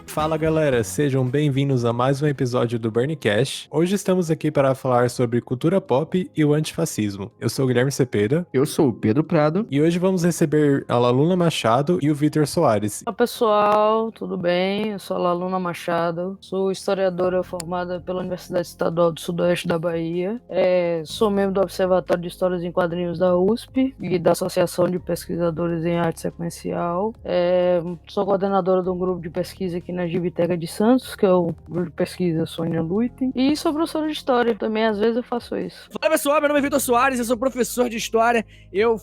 Fala galera, sejam bem-vindos a mais um episódio do Burncast. Hoje estamos aqui para falar sobre cultura pop e o antifascismo. Eu sou o Guilherme Cepeda. Eu sou o Pedro Prado. E hoje vamos receber a Laluna Machado e o Vitor Soares. Olá pessoal, tudo bem? Eu sou a Laluna Machado, sou historiadora formada pela Universidade Estadual do Sudoeste da Bahia, sou membro do Observatório de Histórias em Quadrinhos da USP e da Associação de Pesquisadores em Arte Sequencial, sou coordenadora de um grupo de pesquisa aqui na Gibiteca de Santos, que é o grupo de pesquisa Sônia Luitem, e sou professora de História, também às vezes eu faço isso. Fala pessoal, meu nome é Vitor Soares, eu sou professor de História, eu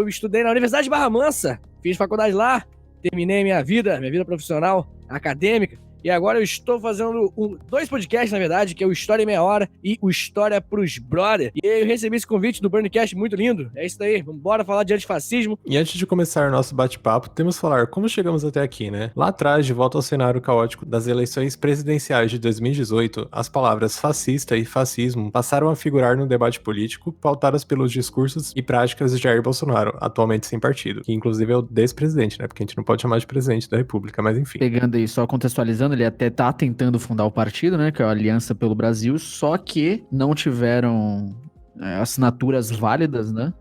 estudei na Universidade de Barra Mansa, fiz faculdade lá, terminei minha vida profissional, acadêmica, e agora eu estou fazendo dois podcasts, na verdade, que é o História em Meia Hora e o História pros Brother. E eu recebi esse convite do Burncast muito lindo. É isso daí, vamos falar de antifascismo. E antes de começar o nosso bate-papo, temos que falar como chegamos até aqui, né? Lá atrás, de volta ao cenário caótico das eleições presidenciais de 2018, as palavras fascista e fascismo passaram a figurar no debate político, pautadas pelos discursos e práticas de Jair Bolsonaro, atualmente sem partido, que inclusive é o despresidente, né? Porque a gente não pode chamar de presidente da República, mas enfim. Pegando aí, só contextualizando, ele até tá tentando fundar o partido, né, que é a Aliança pelo Brasil, só que não tiveram assinaturas válidas, né?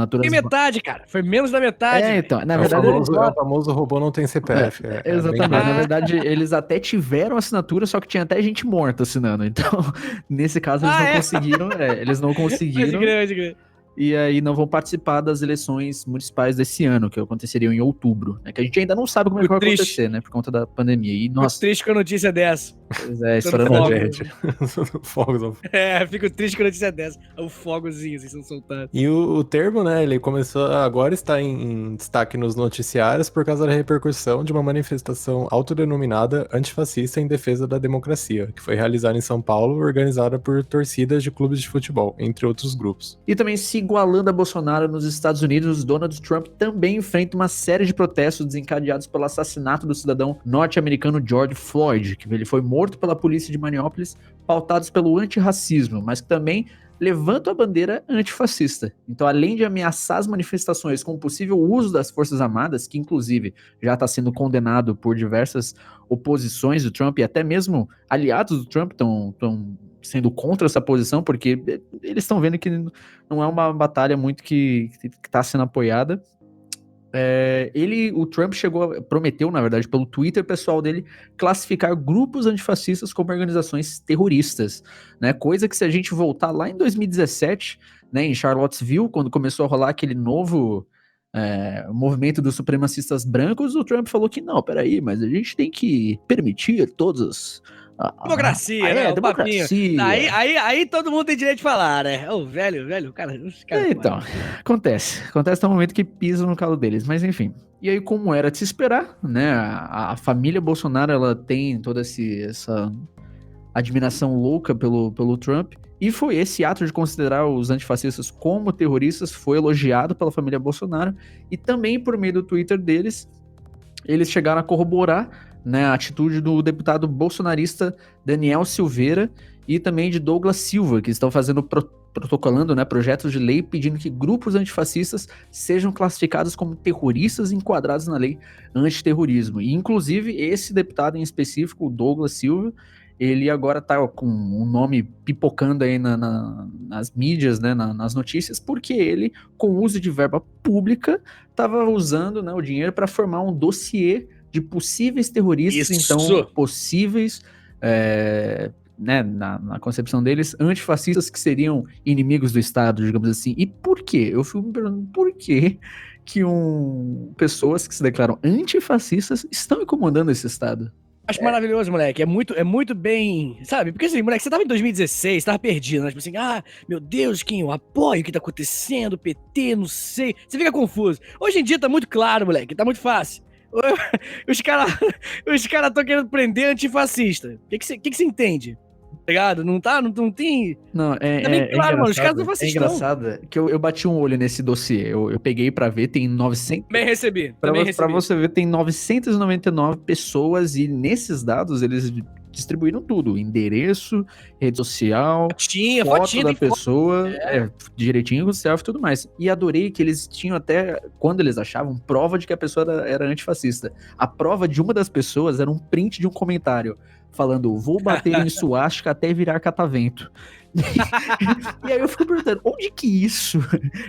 Foi metade, cara. Foi menos da metade. Então, na verdade... O famoso robô não tem CPF. Exatamente. Na verdade, eles até tiveram assinatura, só que tinha até gente morta assinando. Então, nesse caso, eles não conseguiram. Eles não conseguiram. Pode crer. E aí não vão participar das eleições municipais desse ano, que aconteceriam em outubro, né? Que a gente ainda não sabe como é que vai acontecer, né? Por conta da pandemia. E, nossa, fico triste com a notícia dessa. Pois é, história da gente. Fogos. Fico triste com a notícia dessa. O fogozinho, assim, são soltados. E o termo, né, ele começou agora está em destaque nos noticiários por causa da repercussão de uma manifestação autodenominada antifascista em defesa da democracia, que foi realizada em São Paulo, organizada por torcidas de clubes de futebol, entre outros grupos. E também se igualando a Bolsonaro nos Estados Unidos, Donald Trump também enfrenta uma série de protestos desencadeados pelo assassinato do cidadão norte-americano George Floyd, que ele foi morto pela polícia de Minneapolis, pautados pelo antirracismo, mas que também levantam a bandeira antifascista. Então, além de ameaçar as manifestações com o possível uso das Forças Armadas, que inclusive já está sendo condenado por diversas oposições do Trump e até mesmo aliados do Trump estão sendo contra essa posição, porque eles estão vendo que não é uma batalha muito que está sendo apoiada. O Trump prometeu, na verdade, pelo Twitter pessoal dele, classificar grupos antifascistas como organizações terroristas, né? Coisa que, se a gente voltar lá em 2017, né, em Charlottesville, quando começou a rolar aquele novo movimento dos supremacistas brancos, o Trump falou que não, peraí, mas a gente tem que permitir todos... Democracia, né? Democracia. Aí todo mundo tem direito de falar, né? O velho, cara. Então, acontece no momento que pisam no calo deles, mas enfim. E aí, como era de se esperar, né? A família Bolsonaro, ela tem toda essa admiração louca pelo Trump. E foi esse ato de considerar os antifascistas como terroristas foi elogiado pela família Bolsonaro. E também, por meio do Twitter deles, eles chegaram a corroborar, né, a atitude do deputado bolsonarista Daniel Silveira e também de Douglas Silva, que estão protocolando, né, projetos de lei pedindo que grupos antifascistas sejam classificados como terroristas enquadrados na lei antiterrorismo. E, inclusive, esse deputado em específico, o Douglas Silva, ele agora tá com um nome pipocando aí nas mídias, né, nas notícias, porque ele, com o uso de verba pública, estava usando, né, o dinheiro para formar um dossiê de possíveis terroristas, então possíveis, né, na concepção deles, antifascistas que seriam inimigos do Estado, digamos assim. E por quê? Eu fico me perguntando por que pessoas que se declaram antifascistas estão incomodando esse Estado. Acho maravilhoso, moleque. É muito bem... Sabe? Porque assim, moleque, você tava em 2016, tava perdido, né? Tipo assim, meu Deus, quem eu apoio, o que tá acontecendo, PT, não sei. Você fica confuso. Hoje em dia tá muito claro, moleque, tá muito fácil. Os caras estão querendo prender antifascista. O que você entende? Ligado? Não tem... Não, claro, mano, os caras não fascistas. É engraçado que eu bati um olho nesse dossiê, eu peguei pra ver, tem 900... Também recebi. Pra você ver, tem 999 pessoas e nesses dados eles distribuíram tudo, endereço, rede social, Tinha, foto fotinha, da tem foto. pessoa, direitinho com selfie e tudo mais. E adorei que eles tinham até, quando eles achavam, prova de que a pessoa era antifascista. A prova de uma das pessoas era um print de um comentário falando, vou bater em suástica até virar catavento. E aí eu fico perguntando, onde que isso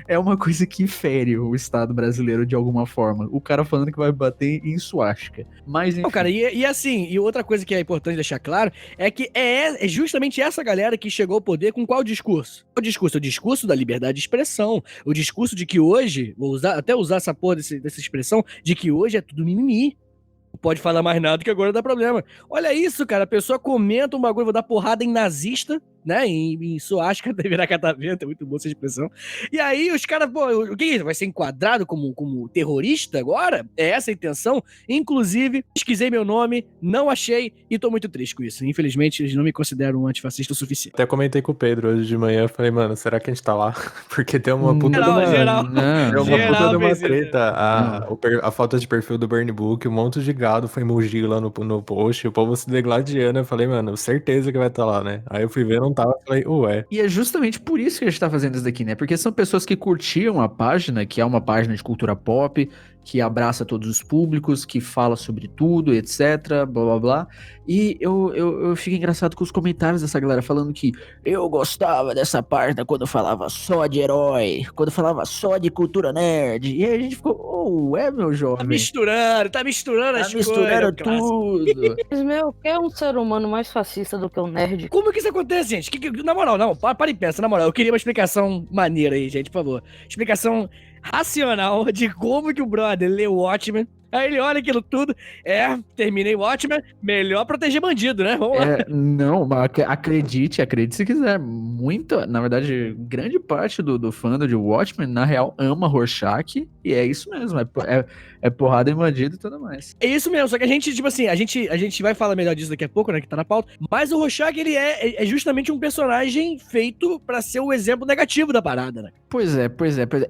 é uma coisa que fere o Estado brasileiro de alguma forma? O cara falando que vai bater em suástica. Mas, enfim. Não, cara, e assim, e outra coisa que é importante deixar claro é que é justamente essa galera que chegou ao poder com qual discurso? O discurso da liberdade de expressão, o discurso de que hoje, até usar essa porra dessa expressão, de que hoje é tudo mimimi. Não pode falar mais nada que agora dá problema. Olha isso, cara, a pessoa comenta um bagulho, vou dar porrada em nazista, né, em suástica, deve virar catavento, é muito boa essa expressão. E aí os caras, pô, o que é isso? Vai ser enquadrado como terrorista agora? É essa a intenção? Inclusive, pesquisei meu nome, não achei e tô muito triste com isso. Infelizmente, eles não me consideram um antifascista o suficiente. Até comentei com o Pedro hoje de manhã, eu falei, mano, será que a gente tá lá? Porque tem uma puta de uma... Geral. Tem uma Geral puta de uma fez isso. treta. A foto de perfil do Burn Book, um monte de gado foi mugir lá no post, o povo se degladiando. Eu falei, mano, certeza que vai estar lá, né? Aí eu fui ver, não tava, eu falei, ué. E é justamente por isso que a gente tá fazendo isso daqui, né? Porque são pessoas que curtiam a página, que é uma página de cultura pop, que abraça todos os públicos, que fala sobre tudo, etc, blá blá blá. E eu fico engraçado com os comentários dessa galera falando que eu gostava dessa página quando falava só de herói, quando falava só de cultura nerd. E aí a gente ficou, meu Tá jovem, misturando tá as coisas. misturando clássico. tudo. Mas, meu, quer um ser humano mais fascista do que um nerd? Como que isso acontece, gente? Na moral, não, para e pensa, na moral. Eu queria uma explicação maneira aí, gente, por favor. Explicação racional de como que o brother lê o Watchmen. Aí ele olha aquilo tudo. Terminei o Watchmen, melhor proteger bandido, né? Vamos lá. Não, mas acredite se quiser. Muita, na verdade, grande parte do fandom de Watchmen, na real, ama Rorschach. E é isso mesmo, é porrada em bandido e tudo mais. É isso mesmo, só que a gente, tipo assim, a gente vai falar melhor disso daqui a pouco, né, que tá na pauta, mas o Rorschach, ele é justamente um personagem feito pra ser o exemplo negativo da parada, né? Pois é.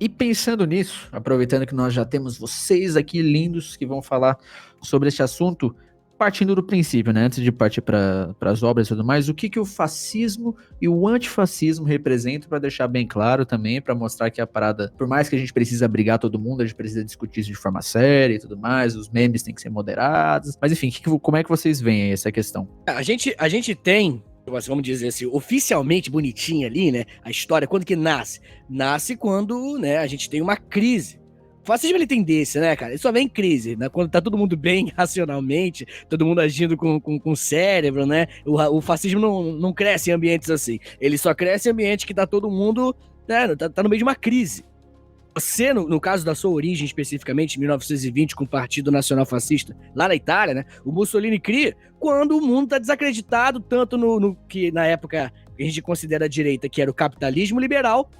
E pensando nisso, aproveitando que nós já temos vocês aqui lindos que vão falar sobre este assunto, partindo do princípio, né, antes de partir para as obras e tudo mais, o que o fascismo e o antifascismo representam, para deixar bem claro também, para mostrar que a parada, por mais que a gente precisa brigar todo mundo, a gente precisa discutir isso de forma séria e tudo mais, os memes têm que ser moderados, mas enfim, como é que vocês veem essa questão? A gente tem, vamos dizer assim, oficialmente bonitinho ali, né, a história, quando que nasce? Nasce quando, né, a gente tem uma crise. O fascismo, ele tem desse, né, cara? Ele só vem em crise, né? Quando tá todo mundo bem racionalmente, todo mundo agindo com cérebro, né? O fascismo não cresce em ambientes assim. Ele só cresce em ambientes que tá todo mundo, né, tá no meio de uma crise. Você, no caso da sua origem especificamente, em 1920, com o Partido Nacional Fascista, lá na Itália, né? O Mussolini cria quando o mundo tá desacreditado, tanto no que na época a gente considera a direita, que era o capitalismo liberal,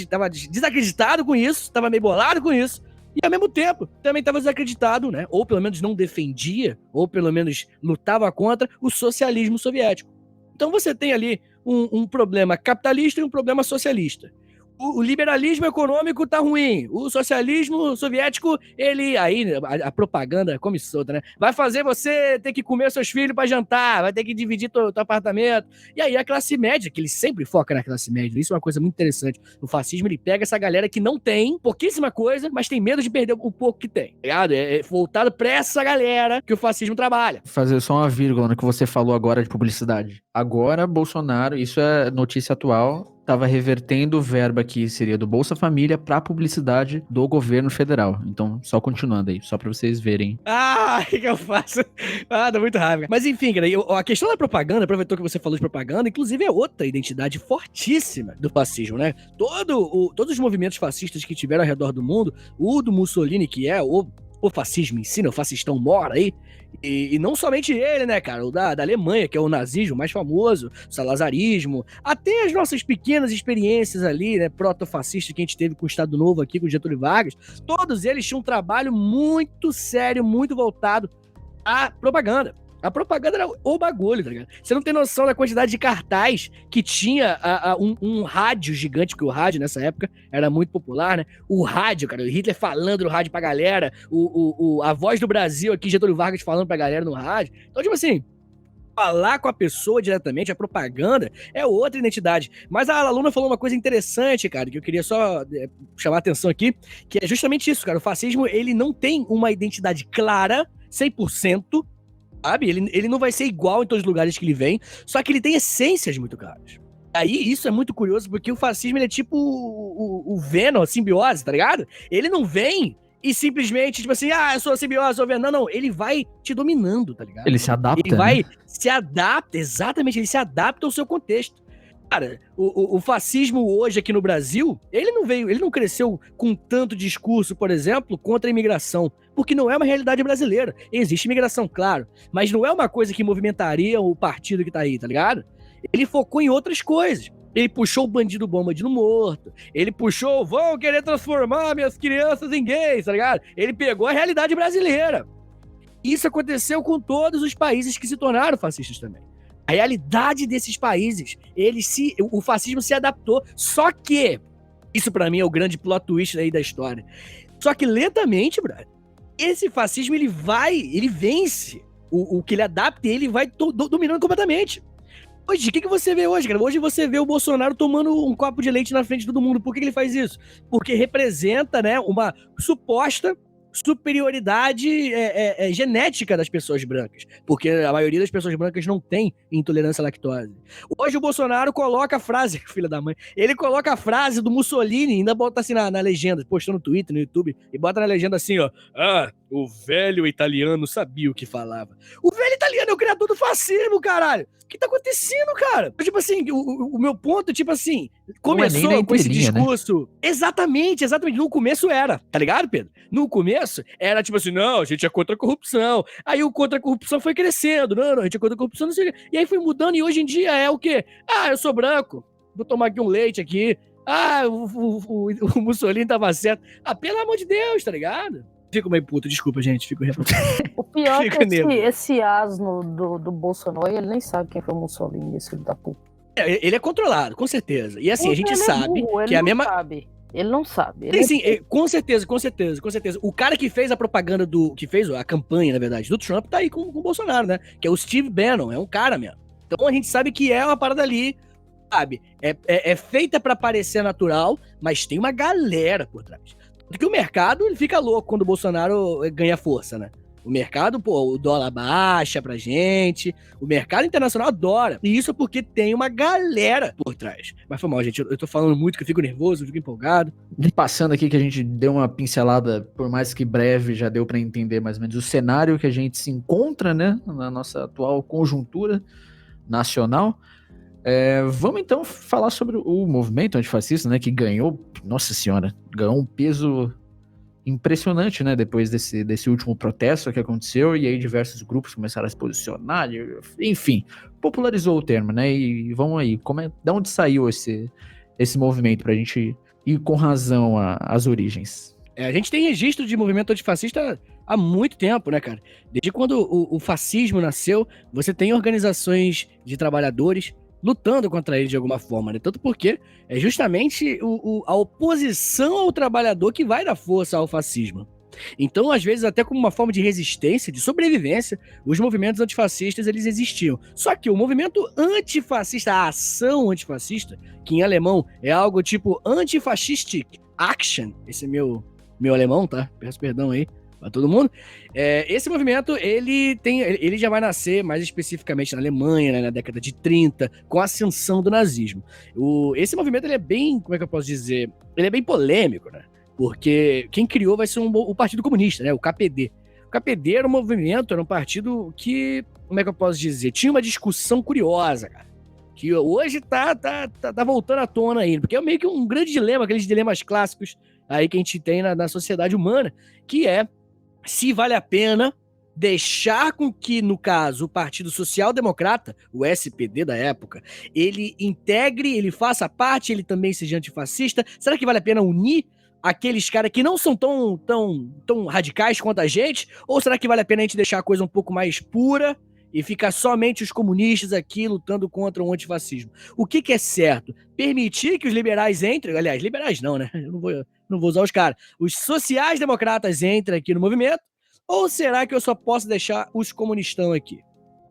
tava desacreditado com isso, tava meio bolado com isso, e ao mesmo tempo também tava desacreditado, né? Ou pelo menos não defendia, ou pelo menos lutava contra o socialismo soviético. Então você tem ali um problema capitalista e um problema socialista. O liberalismo econômico tá ruim. O socialismo soviético, ele... Aí, a propaganda come solta, né? Vai fazer você ter que comer seus filhos pra jantar, vai ter que dividir teu apartamento. E aí a classe média, que ele sempre foca na classe média, isso é uma coisa muito interessante. O fascismo, ele pega essa galera que não tem pouquíssima coisa, mas tem medo de perder o pouco que tem. Ligado? É voltado pra essa galera que o fascismo trabalha. Fazer só uma vírgula no que você falou agora de publicidade. Agora, Bolsonaro, isso é notícia atual, estava revertendo verba que seria do Bolsa Família para publicidade do governo federal. Então, só continuando aí, só para vocês verem. Ah, o que eu faço? Ah, dá muito raiva. Mas enfim, cara, a questão da propaganda, aproveitou que você falou de propaganda, inclusive é outra identidade fortíssima do fascismo, né? Todos os movimentos fascistas que tiveram ao redor do mundo, o do Mussolini, que é o fascismo em si, né? O fascistão mora aí. E não somente ele, né, cara? O da Alemanha, que é o nazismo mais famoso, o salazarismo, até as nossas pequenas experiências ali, né, proto-fascistas que a gente teve com o Estado Novo aqui, com o Getúlio Vargas, todos eles tinham um trabalho muito sério, muito voltado à propaganda. A propaganda era o bagulho, tá ligado? Você não tem noção da quantidade de cartaz que tinha um rádio gigante, porque o rádio nessa época era muito popular, né? O rádio, cara, o Hitler falando no rádio pra galera, a voz do Brasil aqui, Getúlio Vargas falando pra galera no rádio. Então, tipo assim, falar com a pessoa diretamente, a propaganda, é outra identidade. Mas a aluna falou uma coisa interessante, cara, que eu queria só chamar a atenção aqui, que é justamente isso, cara. O fascismo, ele não tem uma identidade clara, 100%, sabe? Ele não vai ser igual em todos os lugares que ele vem, só que ele tem essências muito claras. Aí, isso é muito curioso, porque o fascismo, ele é tipo o Venom, a simbiose, tá ligado? Ele não vem e simplesmente, tipo assim, eu sou a simbiose, sou o Venom. Não, ele vai te dominando, tá ligado? Ele se adapta, Ele vai, né? se adapta, exatamente, ele se adapta ao seu contexto. Cara, o fascismo hoje aqui no Brasil, ele não cresceu com tanto discurso, por exemplo, contra a imigração, porque não é uma realidade brasileira. Existe imigração, claro, mas não é uma coisa que movimentaria o partido que tá aí, tá ligado? Ele focou em outras coisas. Ele puxou o bandido bom, bandido morto. Ele puxou, vão querer transformar minhas crianças em gays, tá ligado? Ele pegou a realidade brasileira. Isso aconteceu com todos os países que se tornaram fascistas também. A realidade desses países, o fascismo se adaptou. Só que, isso pra mim é o grande plot twist aí da história. Só que lentamente, brother, esse fascismo ele vence. O que ele adapta, ele vai dominando completamente. Hoje, o que você vê hoje, cara? Hoje você vê o Bolsonaro tomando um copo de leite na frente de todo mundo. Por que ele faz isso? Porque representa, né, uma suposta superioridade genética das pessoas brancas. Porque a maioria das pessoas brancas não tem intolerância à lactose. Hoje o Bolsonaro coloca a frase, filha da mãe, ele coloca a frase do Mussolini, ainda bota assim na legenda, postou no Twitter, no YouTube, e bota na legenda assim, ó, o velho italiano sabia o que falava. O velho italiano é o criador do fascismo, caralho! O que tá acontecendo, cara? Tipo assim, o meu ponto, tipo assim, começou com esse discurso... Né? Exatamente. No começo era, tá ligado, Pedro? No começo era tipo assim, não, a gente é contra a corrupção. Aí o contra a corrupção foi crescendo. Não, a gente é contra a corrupção, não sei o quê. E aí foi mudando e hoje em dia é o quê? Eu sou branco, vou tomar aqui um leite aqui. O Mussolini tava certo. Pelo amor de Deus, tá ligado? Fico meio puto, desculpa, gente. O pior é que esse asno do Bolsonaro, ele nem sabe quem foi o Mussolini, esse filho da puta. Ele é controlado, com certeza. E assim, a gente sabe que é a mesma... Ele não sabe. Sim, com certeza. O cara que fez a propaganda que fez a campanha, na verdade, do Trump, tá aí com o Bolsonaro, né? Que é o Steve Bannon, é um cara mesmo. Então a gente sabe que é uma parada ali, sabe? É feita pra parecer natural, mas tem uma galera por trás. Porque o mercado ele fica louco quando o Bolsonaro ganha força, né? O mercado, o dólar baixa pra gente, o mercado internacional adora. E isso é porque tem uma galera por trás. Mas foi mal, gente, eu tô falando muito que eu fico nervoso, eu fico empolgado. Passando aqui que a gente deu uma pincelada, por mais que breve, já deu pra entender mais ou menos o cenário que a gente se encontra, né, na nossa atual conjuntura nacional. Vamos então falar sobre o movimento antifascista, né, que ganhou, nossa senhora, ganhou um peso impressionante, né, depois desse último protesto que aconteceu, e aí diversos grupos começaram a se posicionar, enfim, popularizou o termo, né, e vamos aí, de onde saiu esse movimento, pra gente ir com razão às origens? A gente tem registro de movimento antifascista há muito tempo, né, cara? Desde quando o fascismo nasceu, você tem organizações de trabalhadores lutando contra ele de alguma forma, né? Tanto porque é justamente a oposição ao trabalhador que vai dar força ao fascismo. Então, às vezes, até como uma forma de resistência, de sobrevivência, os movimentos antifascistas, eles existiam. Só que o movimento antifascista, a ação antifascista, que em alemão é algo tipo Antifaschistic Action, esse é meu alemão, tá? Peço perdão aí pra todo mundo. Esse movimento, ele já vai nascer mais especificamente na Alemanha, né, na década de 30, com a ascensão do nazismo. Esse movimento, ele é bem, como é que eu posso dizer? Ele é bem polêmico, né? Porque quem criou vai ser o Partido Comunista, né? O KPD. O KPD era um partido que, como é que eu posso dizer? Tinha uma discussão curiosa, cara. Que hoje tá voltando à tona aí. Porque é meio que um grande dilema, aqueles dilemas clássicos aí que a gente tem na sociedade humana, que é se vale a pena deixar com que, no caso, o Partido Social Democrata, o SPD da época, ele integre, ele faça parte, ele também seja antifascista. Será que vale a pena unir aqueles caras que não são tão radicais quanto a gente? Ou será que vale a pena a gente deixar a coisa um pouco mais pura e ficar somente os comunistas aqui lutando contra o antifascismo? O que é certo? Permitir que os liberais entrem, aliás, liberais não, né? Eu não vou usar os caras. Os sociais-democratas entrem aqui no movimento, ou será que eu só posso deixar os comunistão aqui?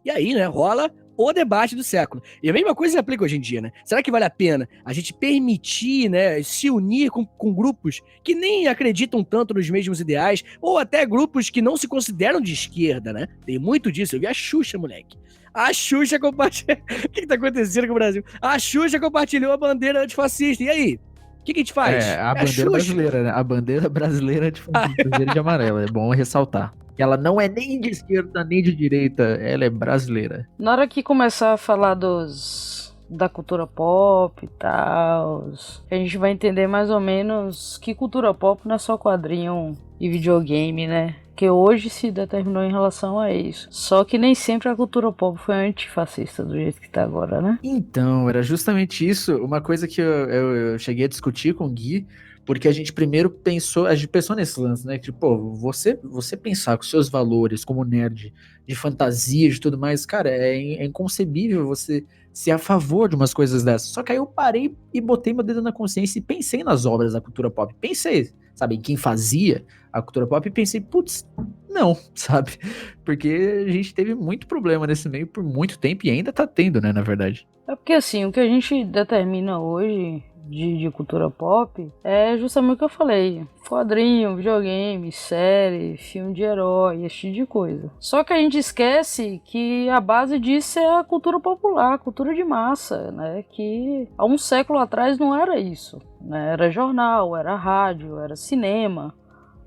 E aí, né, rola o debate do século. E a mesma coisa se aplica hoje em dia, né? Será que vale a pena a gente permitir, né, se unir com grupos que nem acreditam tanto nos mesmos ideais, ou até grupos que não se consideram de esquerda, né? Tem muito disso. Eu vi a Xuxa, moleque. A Xuxa compartilhou... O que tá acontecendo com o Brasil? A Xuxa compartilhou a bandeira antifascista. E aí? O que a gente faz? A bandeira Xuxa. brasileira, né? A bandeira brasileira de verde e amarelo. É bom ressaltar. Ela não é nem de esquerda nem de direita, ela é brasileira. Na hora que começar a falar da cultura pop e tal, a gente vai entender mais ou menos que cultura pop não é só quadrinho e videogame, né? Que hoje se determinou em relação a isso. Só que nem sempre a cultura pop foi antifascista do jeito que tá agora, né? Então, era justamente isso, uma coisa que eu cheguei a discutir com o Gui, porque a gente pensou nesse lance, né? Que, pô, você pensar com seus valores como nerd, de fantasia, de tudo mais, cara, é inconcebível você ser a favor de umas coisas dessas. Só que aí eu parei e botei meu dedo na consciência e pensei nas obras da cultura pop. Pensei, sabe, em quem fazia a cultura pop e pensei, putz, não, sabe? Porque a gente teve muito problema nesse meio por muito tempo e ainda tá tendo, né, na verdade. É porque assim, o que a gente determina hoje de cultura pop é justamente o que eu falei: quadrinho, videogame, série, filme de herói, esse tipo de coisa. Só que a gente esquece que a base disso é a cultura popular, a cultura de massa, né? Que há um século atrás não era isso, né? Era jornal, era rádio, era cinema,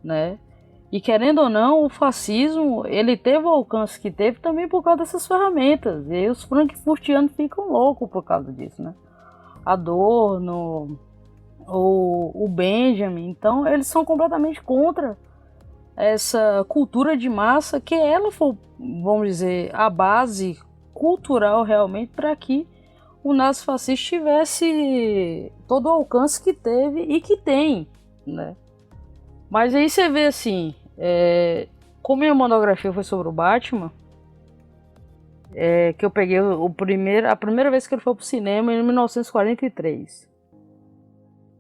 né? E querendo ou não, o fascismo, ele teve o alcance que teve também por causa dessas ferramentas. E aí os frankfurtianos ficam loucos por causa disso, né? Adorno, o Benjamin, então eles são completamente contra essa cultura de massa, que ela foi, vamos dizer, a base cultural realmente para que o nazifascismo tivesse todo o alcance que teve e que tem, né? Mas aí você vê assim, como minha monografia foi sobre o Batman, que eu peguei a primeira vez que ele foi pro cinema em 1943,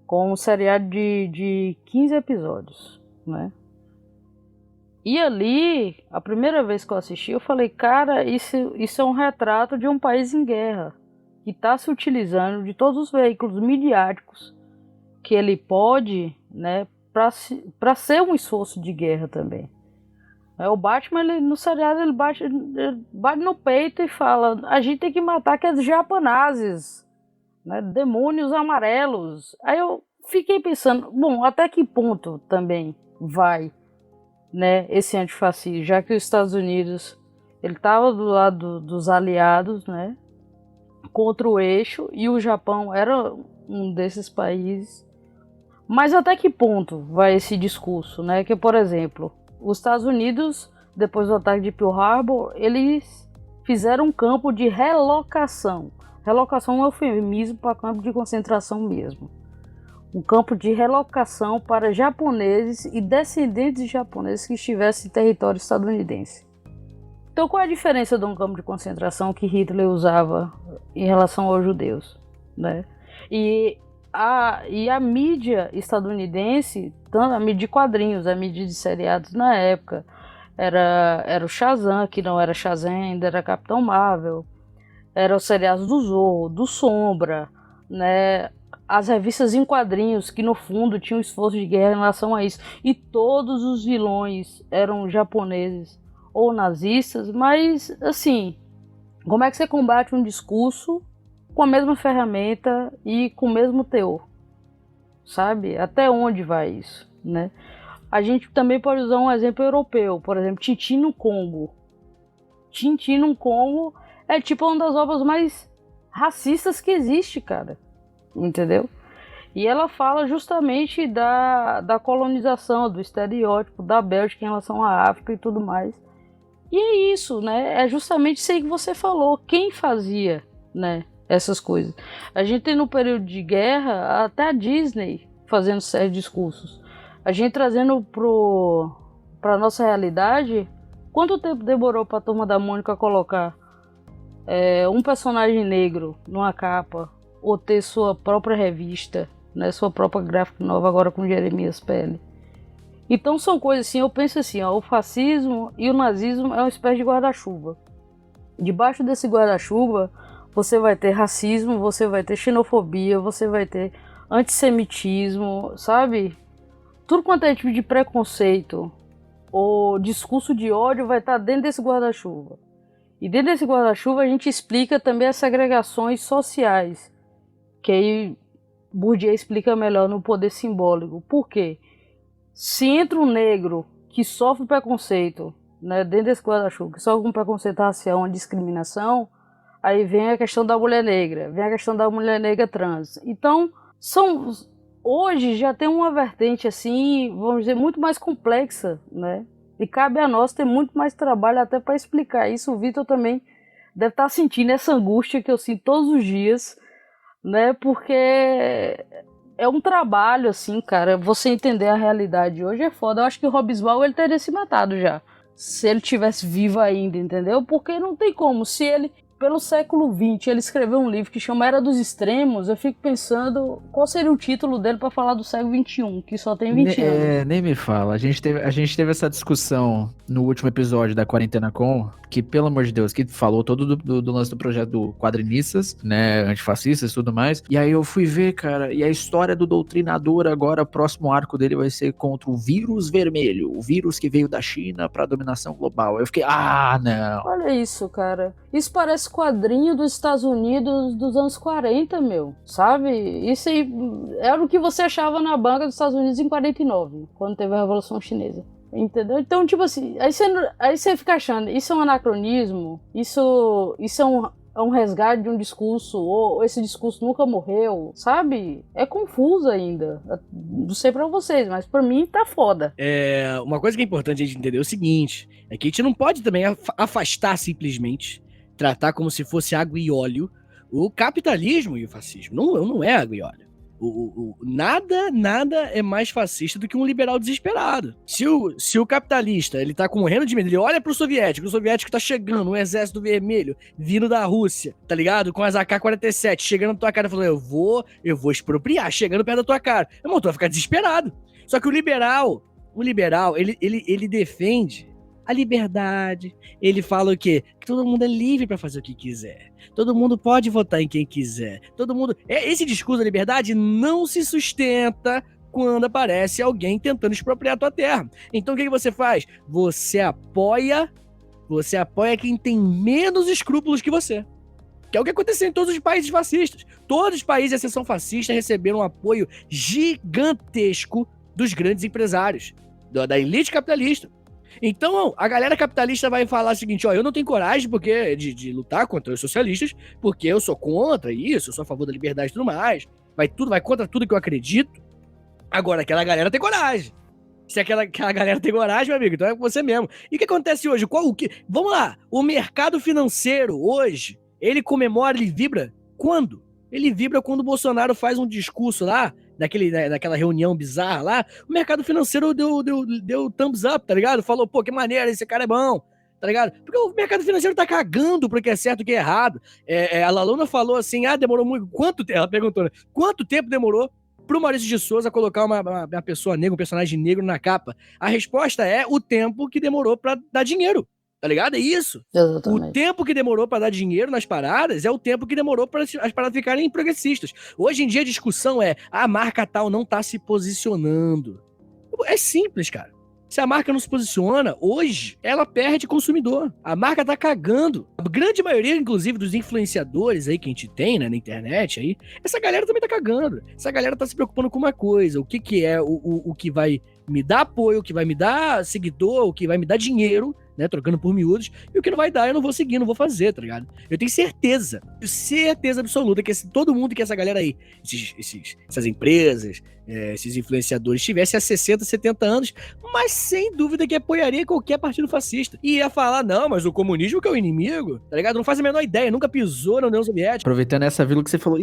com um seriado de 15 episódios, né? E ali, a primeira vez que eu assisti, eu falei, cara, isso é um retrato de um país em guerra, que está se utilizando de todos os veículos midiáticos que ele pode, né, para ser um esforço de guerra também. O Batman, no seriado, ele bate no peito e fala: a gente tem que matar aqueles japoneses, né, demônios amarelos. Aí eu fiquei pensando, bom, até que ponto também vai, né, esse antifascismo, já que os Estados Unidos, ele estava do lado dos aliados, né, contra o eixo, e o Japão era um desses países. Mas até que ponto vai esse discurso, né? Que, por exemplo, os Estados Unidos, depois do ataque de Pearl Harbor, eles fizeram um campo de relocação. Relocação é um eufemismo para campo de concentração mesmo. Um campo de relocação para japoneses e descendentes de japoneses que estivessem em território estadunidense. Então, qual é a diferença de um campo de concentração que Hitler usava em relação aos judeus, né? E a mídia estadunidense, tanto a mídia de quadrinhos, a mídia de seriados na época, era o Shazam, que não era Shazam ainda, era Capitão Marvel, era os seriados do Zorro, do Sombra, né? As revistas em quadrinhos, que no fundo tinham um esforço de guerra em relação a isso, e todos os vilões eram japoneses ou nazistas. Mas, assim, como é que você combate um discurso com a mesma ferramenta e com o mesmo teor, sabe? Até onde vai isso, né? A gente também pode usar um exemplo europeu, por exemplo, Tintin no Congo. Tintin no Congo é tipo uma das obras mais racistas que existe, cara, entendeu? E ela fala justamente da colonização, do estereótipo da Bélgica em relação à África e tudo mais. E é isso, né? É justamente isso aí que você falou, quem fazia, né, essas coisas. A gente tem no período de guerra até a Disney fazendo sérios discursos. A gente trazendo pra nossa realidade, quanto tempo demorou pra Turma da Mônica colocar um personagem negro numa capa, ou ter sua própria revista, né, sua própria gráfica nova agora com Jeremias Pele. Então são coisas assim, eu penso assim, ó, o fascismo e o nazismo é uma espécie de guarda-chuva, Debaixo desse guarda-chuva, você vai ter racismo, você vai ter xenofobia, você vai ter antissemitismo, sabe? Tudo quanto é tipo de preconceito ou discurso de ódio vai estar dentro desse guarda-chuva. E dentro desse guarda-chuva a gente explica também as segregações sociais, que aí Bourdieu explica melhor no Poder Simbólico. Por quê? Se entra um negro que sofre preconceito, né, dentro desse guarda-chuva, que sofre um preconceito racial, uma discriminação, aí vem a questão da mulher negra, vem a questão da mulher negra trans. Então, hoje já tem uma vertente assim, vamos dizer, muito mais complexa, né? E cabe a nós ter muito mais trabalho até para explicar isso. O Vitor também deve estar sentindo essa angústia que eu sinto todos os dias, né? Porque é um trabalho, assim, cara. Você entender a realidade hoje é foda. Eu acho que o Hobsbawm, ele teria se matado já, se ele tivesse vivo ainda, entendeu? Porque não tem como. Se ele, pelo século XX, ele escreveu um livro que chama Era dos Extremos, eu fico pensando qual seria o título dele para falar do século XXI, que só tem 20 anos. Nem me fala. A gente teve essa discussão no último episódio da Quarentena Com, que, pelo amor de Deus, que falou todo do lance do projeto do Quadrinistas, né, antifascistas e tudo mais. E aí eu fui ver, cara, e a história do doutrinador agora, o próximo arco dele vai ser contra o vírus vermelho, o vírus que veio da China pra dominação global. Eu fiquei, não. Olha isso, cara. Isso parece quadrinho dos Estados Unidos dos anos 40, meu. Sabe? Isso aí era o que você achava na banca dos Estados Unidos em 49, quando teve a Revolução Chinesa. Entendeu? Então, tipo assim, aí você fica achando, isso é um anacronismo? Isso é um resgate de um discurso? Ou esse discurso nunca morreu? Sabe? É confuso ainda. Não sei pra vocês, mas pra mim tá foda. Uma coisa que é importante a gente entender é o seguinte, é que a gente não pode também afastar simplesmente, tratar como se fosse água e óleo, o capitalismo e o fascismo. Não é água e óleo. Nada é mais fascista do que um liberal desesperado. Se o capitalista, ele tá morrendo de medo, ele olha pro soviético tá chegando, um exército vermelho, vindo da Rússia, tá ligado? Com as AK-47, chegando na tua cara, falando, eu vou expropriar, chegando perto da tua cara. Irmão, tu vai ficar desesperado. Só que o liberal, ele defende a liberdade. Ele fala o quê? Que todo mundo é livre pra fazer o que quiser. Todo mundo pode votar em quem quiser. Todo mundo... Esse discurso da liberdade não se sustenta quando aparece alguém tentando expropriar a tua terra. Então o que você faz? Você apoia quem tem menos escrúpulos que você. Que é o que aconteceu em todos os países fascistas. Todos os países, à exceção fascista, receberam um apoio gigantesco dos grandes empresários, da elite capitalista. Então, a galera capitalista vai falar o seguinte, eu não tenho coragem de lutar contra os socialistas, porque eu sou contra isso, eu sou a favor da liberdade e tudo mais, vai contra tudo que eu acredito. Agora, aquela galera tem coragem. Se aquela galera tem coragem, meu amigo, então é com você mesmo. E o que acontece hoje? Vamos lá, o mercado financeiro hoje, ele comemora, ele vibra quando? Ele vibra quando o Bolsonaro faz um discurso lá, naquela reunião bizarra lá, o mercado financeiro deu thumbs up, tá ligado? Falou, pô, que maneiro, esse cara é bom, tá ligado? Porque o mercado financeiro tá cagando pro que é certo e o que é errado. A Laluna falou assim, demorou muito, quanto tempo? Ela perguntou, né? Quanto tempo demorou pro Maurício de Souza colocar uma pessoa negra, um personagem negro na capa? A resposta é o tempo que demorou pra dar dinheiro. Tá ligado? É isso. Exatamente. O tempo que demorou pra dar dinheiro nas paradas é o tempo que demorou para as paradas ficarem progressistas. Hoje em dia a discussão é a marca tal não tá se posicionando. É simples, cara. Se a marca não se posiciona, hoje ela perde consumidor. A marca tá cagando. A grande maioria, inclusive, dos influenciadores aí que a gente tem, né, na internet aí, essa galera também tá cagando. Essa galera tá se preocupando com uma coisa. O que é o que vai me dar apoio, o que vai me dar seguidor, o que vai me dar dinheiro, né, trocando por miúdos, e o que não vai dar eu não vou seguir, não vou fazer, tá ligado? Eu tenho certeza absoluta que todo mundo que essa galera aí, essas empresas, esses influenciadores tivessem há 60, 70 anos, mas sem dúvida que apoiaria qualquer partido fascista. E ia falar, não, mas o comunismo que é o inimigo, tá ligado? Não faz a menor ideia, nunca pisou na União Soviética. Aproveitando essa vírgula que você falou,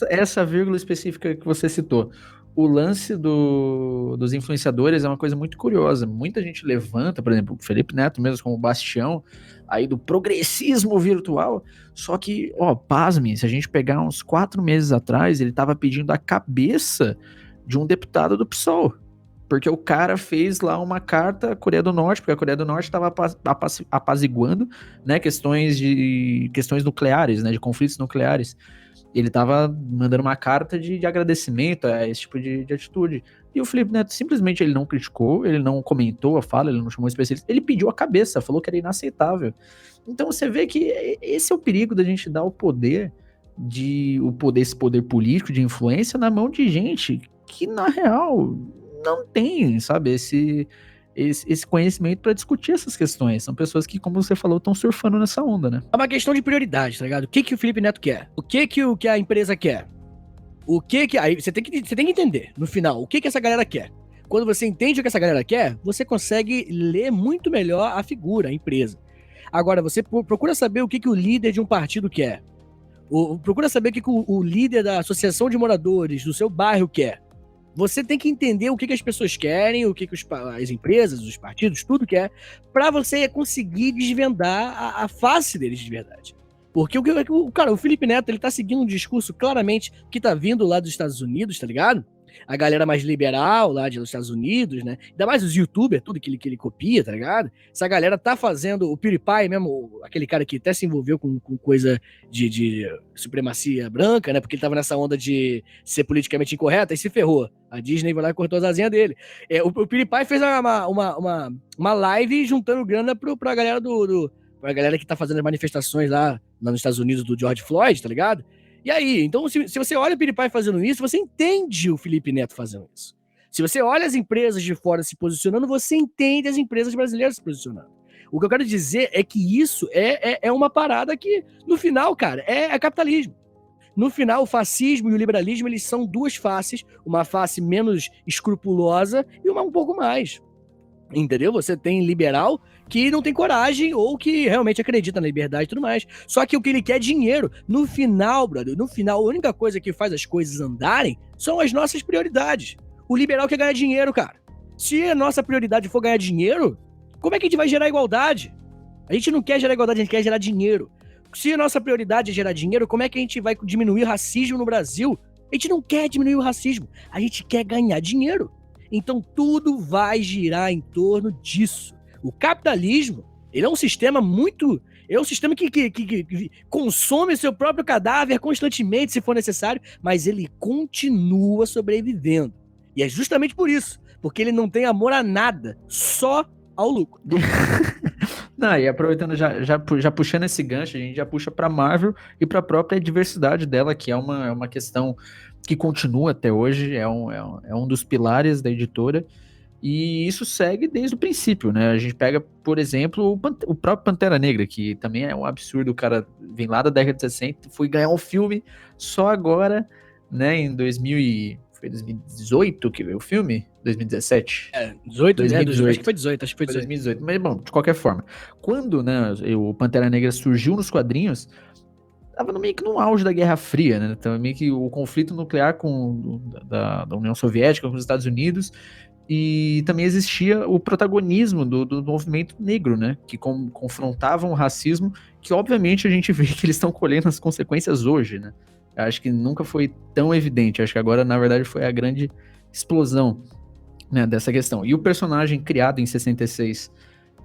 essa vírgula específica que você citou, o lance dos influenciadores é uma coisa muito curiosa. Muita gente levanta, por exemplo, o Felipe Neto mesmo como bastião aí do progressismo virtual. Só que, pasme, se a gente pegar uns 4 meses atrás, ele estava pedindo a cabeça de um deputado do PSOL. Porque o cara fez lá uma carta à Coreia do Norte, porque a Coreia do Norte estava apaziguando, né, questões nucleares, né, de conflitos nucleares. Ele estava mandando uma carta de agradecimento a esse tipo de atitude. E o Felipe Neto simplesmente ele não criticou, ele não comentou a fala, ele não chamou especialista, ele pediu a cabeça, falou que era inaceitável. Então você vê que esse é o perigo da gente dar esse poder político de influência na mão de gente que, na real, não tem, sabe, esse conhecimento para discutir essas questões. São pessoas que, como você falou, estão surfando nessa onda, né? É uma questão de prioridade, tá ligado? O que o Felipe Neto quer? O que a empresa quer? Aí você tem que entender, no final, o que essa galera quer. Quando você entende o que essa galera quer, você consegue ler muito melhor a figura, a empresa. Agora, você procura saber o que o líder de um partido quer. Procura saber o que o líder da associação de moradores do seu bairro quer. Você tem que entender o que as pessoas querem, o que as empresas, os partidos, tudo quer, para você conseguir desvendar a face deles de verdade. Porque o Felipe Neto, ele tá seguindo um discurso claramente que tá vindo lá dos Estados Unidos, tá ligado? A galera mais liberal lá dos Estados Unidos, né? Ainda mais os youtubers, tudo que ele copia, tá ligado? Essa galera tá fazendo, o PewDiePie mesmo, aquele cara que até se envolveu com coisa de supremacia branca, né? Porque ele tava nessa onda de ser politicamente incorreto, aí se ferrou. A Disney vai lá e cortou as asinhas dele. O PewDiePie fez uma live juntando grana pra galera pra galera que tá fazendo as manifestações lá nos Estados Unidos do George Floyd, tá ligado? E aí, então, se você olha o PewDiePie fazendo isso, você entende o Felipe Neto fazendo isso. Se você olha as empresas de fora se posicionando, você entende as empresas brasileiras se posicionando. O que eu quero dizer é que isso é uma parada que, no final, cara, é capitalismo. No final, o fascismo e o liberalismo, eles são duas faces, uma face menos escrupulosa e uma um pouco mais. Entendeu? Você tem liberal que não tem coragem ou que realmente acredita na liberdade e tudo mais. Só que o que ele quer é dinheiro. No final, brother, a única coisa que faz as coisas andarem são as nossas prioridades. O liberal quer ganhar dinheiro, cara. Se a nossa prioridade for ganhar dinheiro, como é que a gente vai gerar igualdade? A gente não quer gerar igualdade, a gente quer gerar dinheiro. Se a nossa prioridade é gerar dinheiro, como é que a gente vai diminuir o racismo no Brasil? A gente não quer diminuir o racismo, a gente quer ganhar dinheiro. Então tudo vai girar em torno disso. O capitalismo, ele é um sistema que consome seu próprio cadáver constantemente, se for necessário, mas ele continua sobrevivendo. E é justamente por isso, porque ele não tem amor a nada, só ao lucro. Não, e aproveitando, já puxando esse gancho, a gente já puxa pra Marvel e pra própria diversidade dela, que é uma questão que continua até hoje, é um dos pilares da editora, e isso segue desde o princípio, né? A gente pega, por exemplo, o próprio Pantera Negra, que também é um absurdo, o cara vem lá da década de 60, foi ganhar um filme só agora, né, em 2018 que veio o filme? 2017? 2018. Acho que foi 18, Foi 2018. Mas, bom, de qualquer forma, quando, né, o Pantera Negra surgiu nos quadrinhos, tava meio que no auge da Guerra Fria, né? Tava meio que o conflito nuclear da União Soviética com os Estados Unidos, e também existia o protagonismo do movimento negro, né? Que confrontavam o racismo, que obviamente a gente vê que eles estão colhendo as consequências hoje, né? Eu acho que nunca foi tão evidente, acho que agora, na verdade, foi a grande explosão, né, dessa questão. E o personagem criado em 66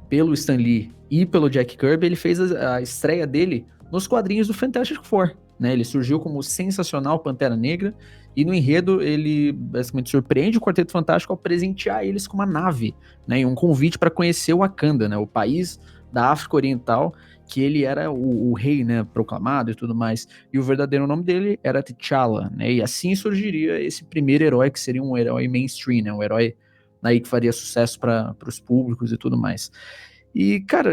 pelo Stan Lee e pelo Jack Kirby, ele fez a estreia dele nos quadrinhos do Fantastic Four, né? Ele surgiu como o sensacional Pantera Negra, e no enredo ele basicamente surpreende o Quarteto Fantástico ao presentear eles com uma nave, né, e um convite para conhecer o Wakanda, né, o país da África Oriental, que ele era o rei, né, proclamado e tudo mais, e o verdadeiro nome dele era T'Challa, né, e assim surgiria esse primeiro herói, que seria um herói mainstream, né, um herói aí que faria sucesso para os públicos e tudo mais. E, cara,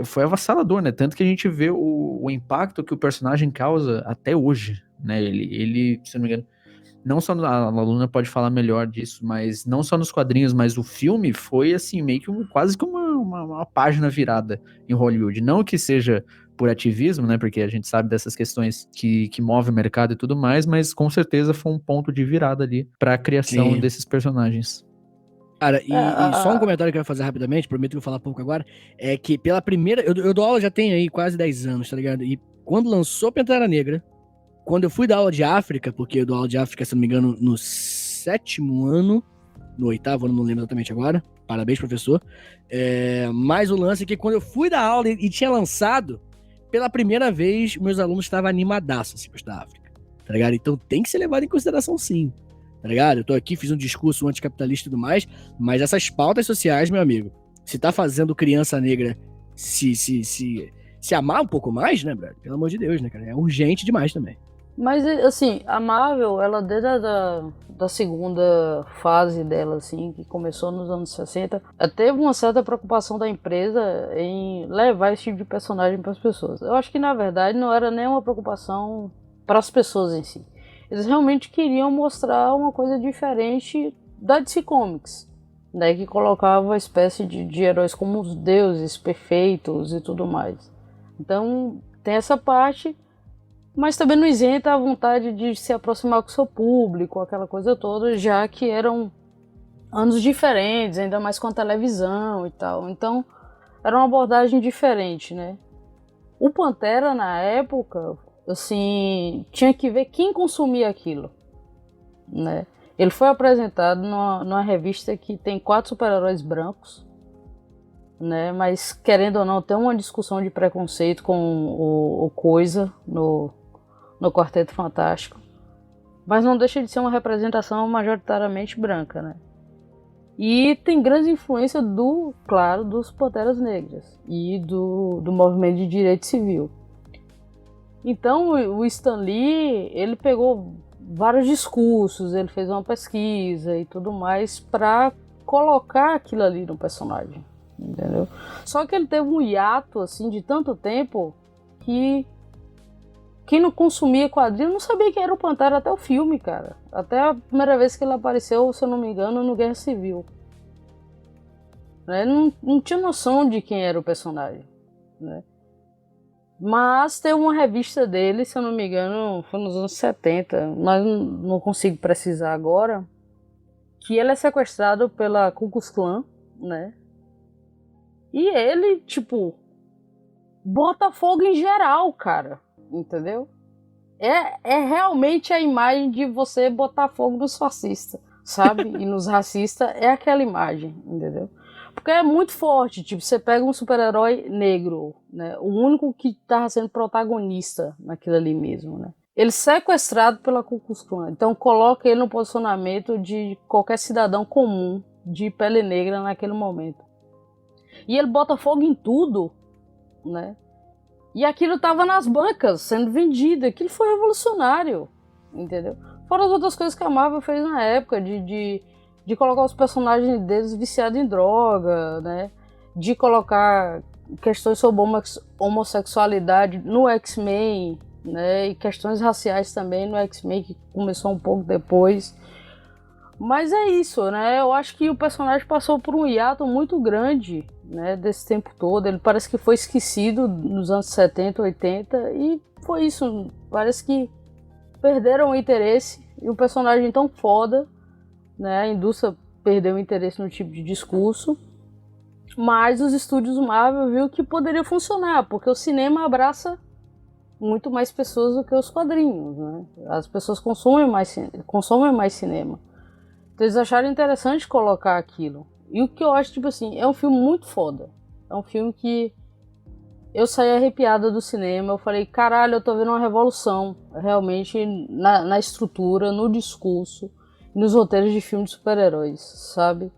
foi avassalador, né? Tanto que a gente vê o impacto que o personagem causa até hoje, né? Ele, se não me engano, não só a Luna pode falar melhor disso, mas não só nos quadrinhos, mas o filme foi, assim, meio que quase que uma página virada em Hollywood. Não que seja por ativismo, né? Porque a gente sabe dessas questões que movem o mercado e tudo mais, mas com certeza foi um ponto de virada ali para a criação desses personagens. Cara, e só um comentário que eu ia fazer rapidamente, prometo que eu vou falar pouco agora, é que pela primeira... Eu dou aula já tem aí quase 10 anos, tá ligado? E quando lançou Pantera Negra, quando eu fui dar aula de África, porque eu dou aula de África, se não me engano, no 7º ano no 8º ano, não lembro exatamente agora. Parabéns, professor. Mas o lance é que quando eu fui dar aula e tinha lançado, pela primeira vez, meus alunos estavam animadaços assim, pra estudar África, tá ligado? Então tem que ser levado em consideração sim, tá ligado? Eu tô aqui, fiz um discurso anticapitalista e tudo mais, mas essas pautas sociais, meu amigo, se tá fazendo criança negra se amar um pouco mais, né, brother? Pelo amor de Deus, né, cara? É urgente demais também. Mas, assim, a Marvel, ela desde da segunda fase dela, assim, que começou nos anos 60, teve uma certa preocupação da empresa em levar esse tipo de personagem para as pessoas. Eu acho que, na verdade, não era nem uma preocupação para as pessoas em si. Eles realmente queriam mostrar uma coisa diferente da DC Comics, né, que colocava a espécie de heróis como os deuses perfeitos e tudo mais. Então, tem essa parte, mas também não isenta a vontade de se aproximar com o seu público, aquela coisa toda, já que eram anos diferentes, ainda mais com a televisão e tal. Então, era uma abordagem diferente, né? O Pantera, na época, assim, tinha que ver quem consumia aquilo, né? Ele foi apresentado numa revista que tem 4 super-heróis brancos, né? Mas, querendo ou não, tem uma discussão de preconceito com o Coisa no Quarteto Fantástico, mas não deixa de ser uma representação majoritariamente branca, né? E tem grande influência claro, dos Panteras Negras e do movimento de direito civil. Então o Stan Lee, ele pegou vários discursos, ele fez uma pesquisa e tudo mais para colocar aquilo ali no personagem, entendeu? Só que ele teve um hiato assim de tanto tempo que quem não consumia quadrinho não sabia quem era o Pantera até o filme, cara. Até a primeira vez que ele apareceu, se eu não me engano, no Guerra Civil. Não tinha noção de quem era o personagem, né? Mas tem uma revista dele, se eu não me engano, foi nos anos 70, mas não consigo precisar agora, que ele é sequestrado pela Ku Klux Klan, né? E ele, tipo, bota fogo em geral, cara. Entendeu? É realmente a imagem de você botar fogo nos fascistas, sabe? E nos racistas, é aquela imagem, entendeu? Porque é muito forte, tipo, você pega um super-herói negro, né? O único que tava sendo protagonista naquilo ali mesmo, né? Ele sequestrado pela Ku Klux Klan, então coloca ele no posicionamento de qualquer cidadão comum de pele negra naquele momento. E ele bota fogo em tudo, né? E aquilo tava nas bancas, sendo vendido. Aquilo foi revolucionário, entendeu? Fora as outras coisas que a Marvel fez na época, de colocar os personagens deles viciados em droga, né? De colocar questões sobre homossexualidade no X-Men, né? E questões raciais também no X-Men, que começou um pouco depois. Mas é isso, né? Eu acho que o personagem passou por um hiato muito grande, né, desse tempo todo. Ele parece que foi esquecido nos anos 70, 80 e foi isso. Parece que perderam o interesse e um personagem tão foda, né? A indústria perdeu o interesse no tipo de discurso, mas os estúdios Marvel viu que poderia funcionar, porque o cinema abraça muito mais pessoas do que os quadrinhos, né? As pessoas consomem mais cinema. Então eles acharam interessante colocar aquilo. E o que eu acho, tipo assim, é um filme muito foda. É um filme que eu saí arrepiada do cinema. Eu falei, caralho, eu tô vendo uma revolução, realmente, na estrutura, no discurso, nos roteiros de filmes de super-heróis, sabe?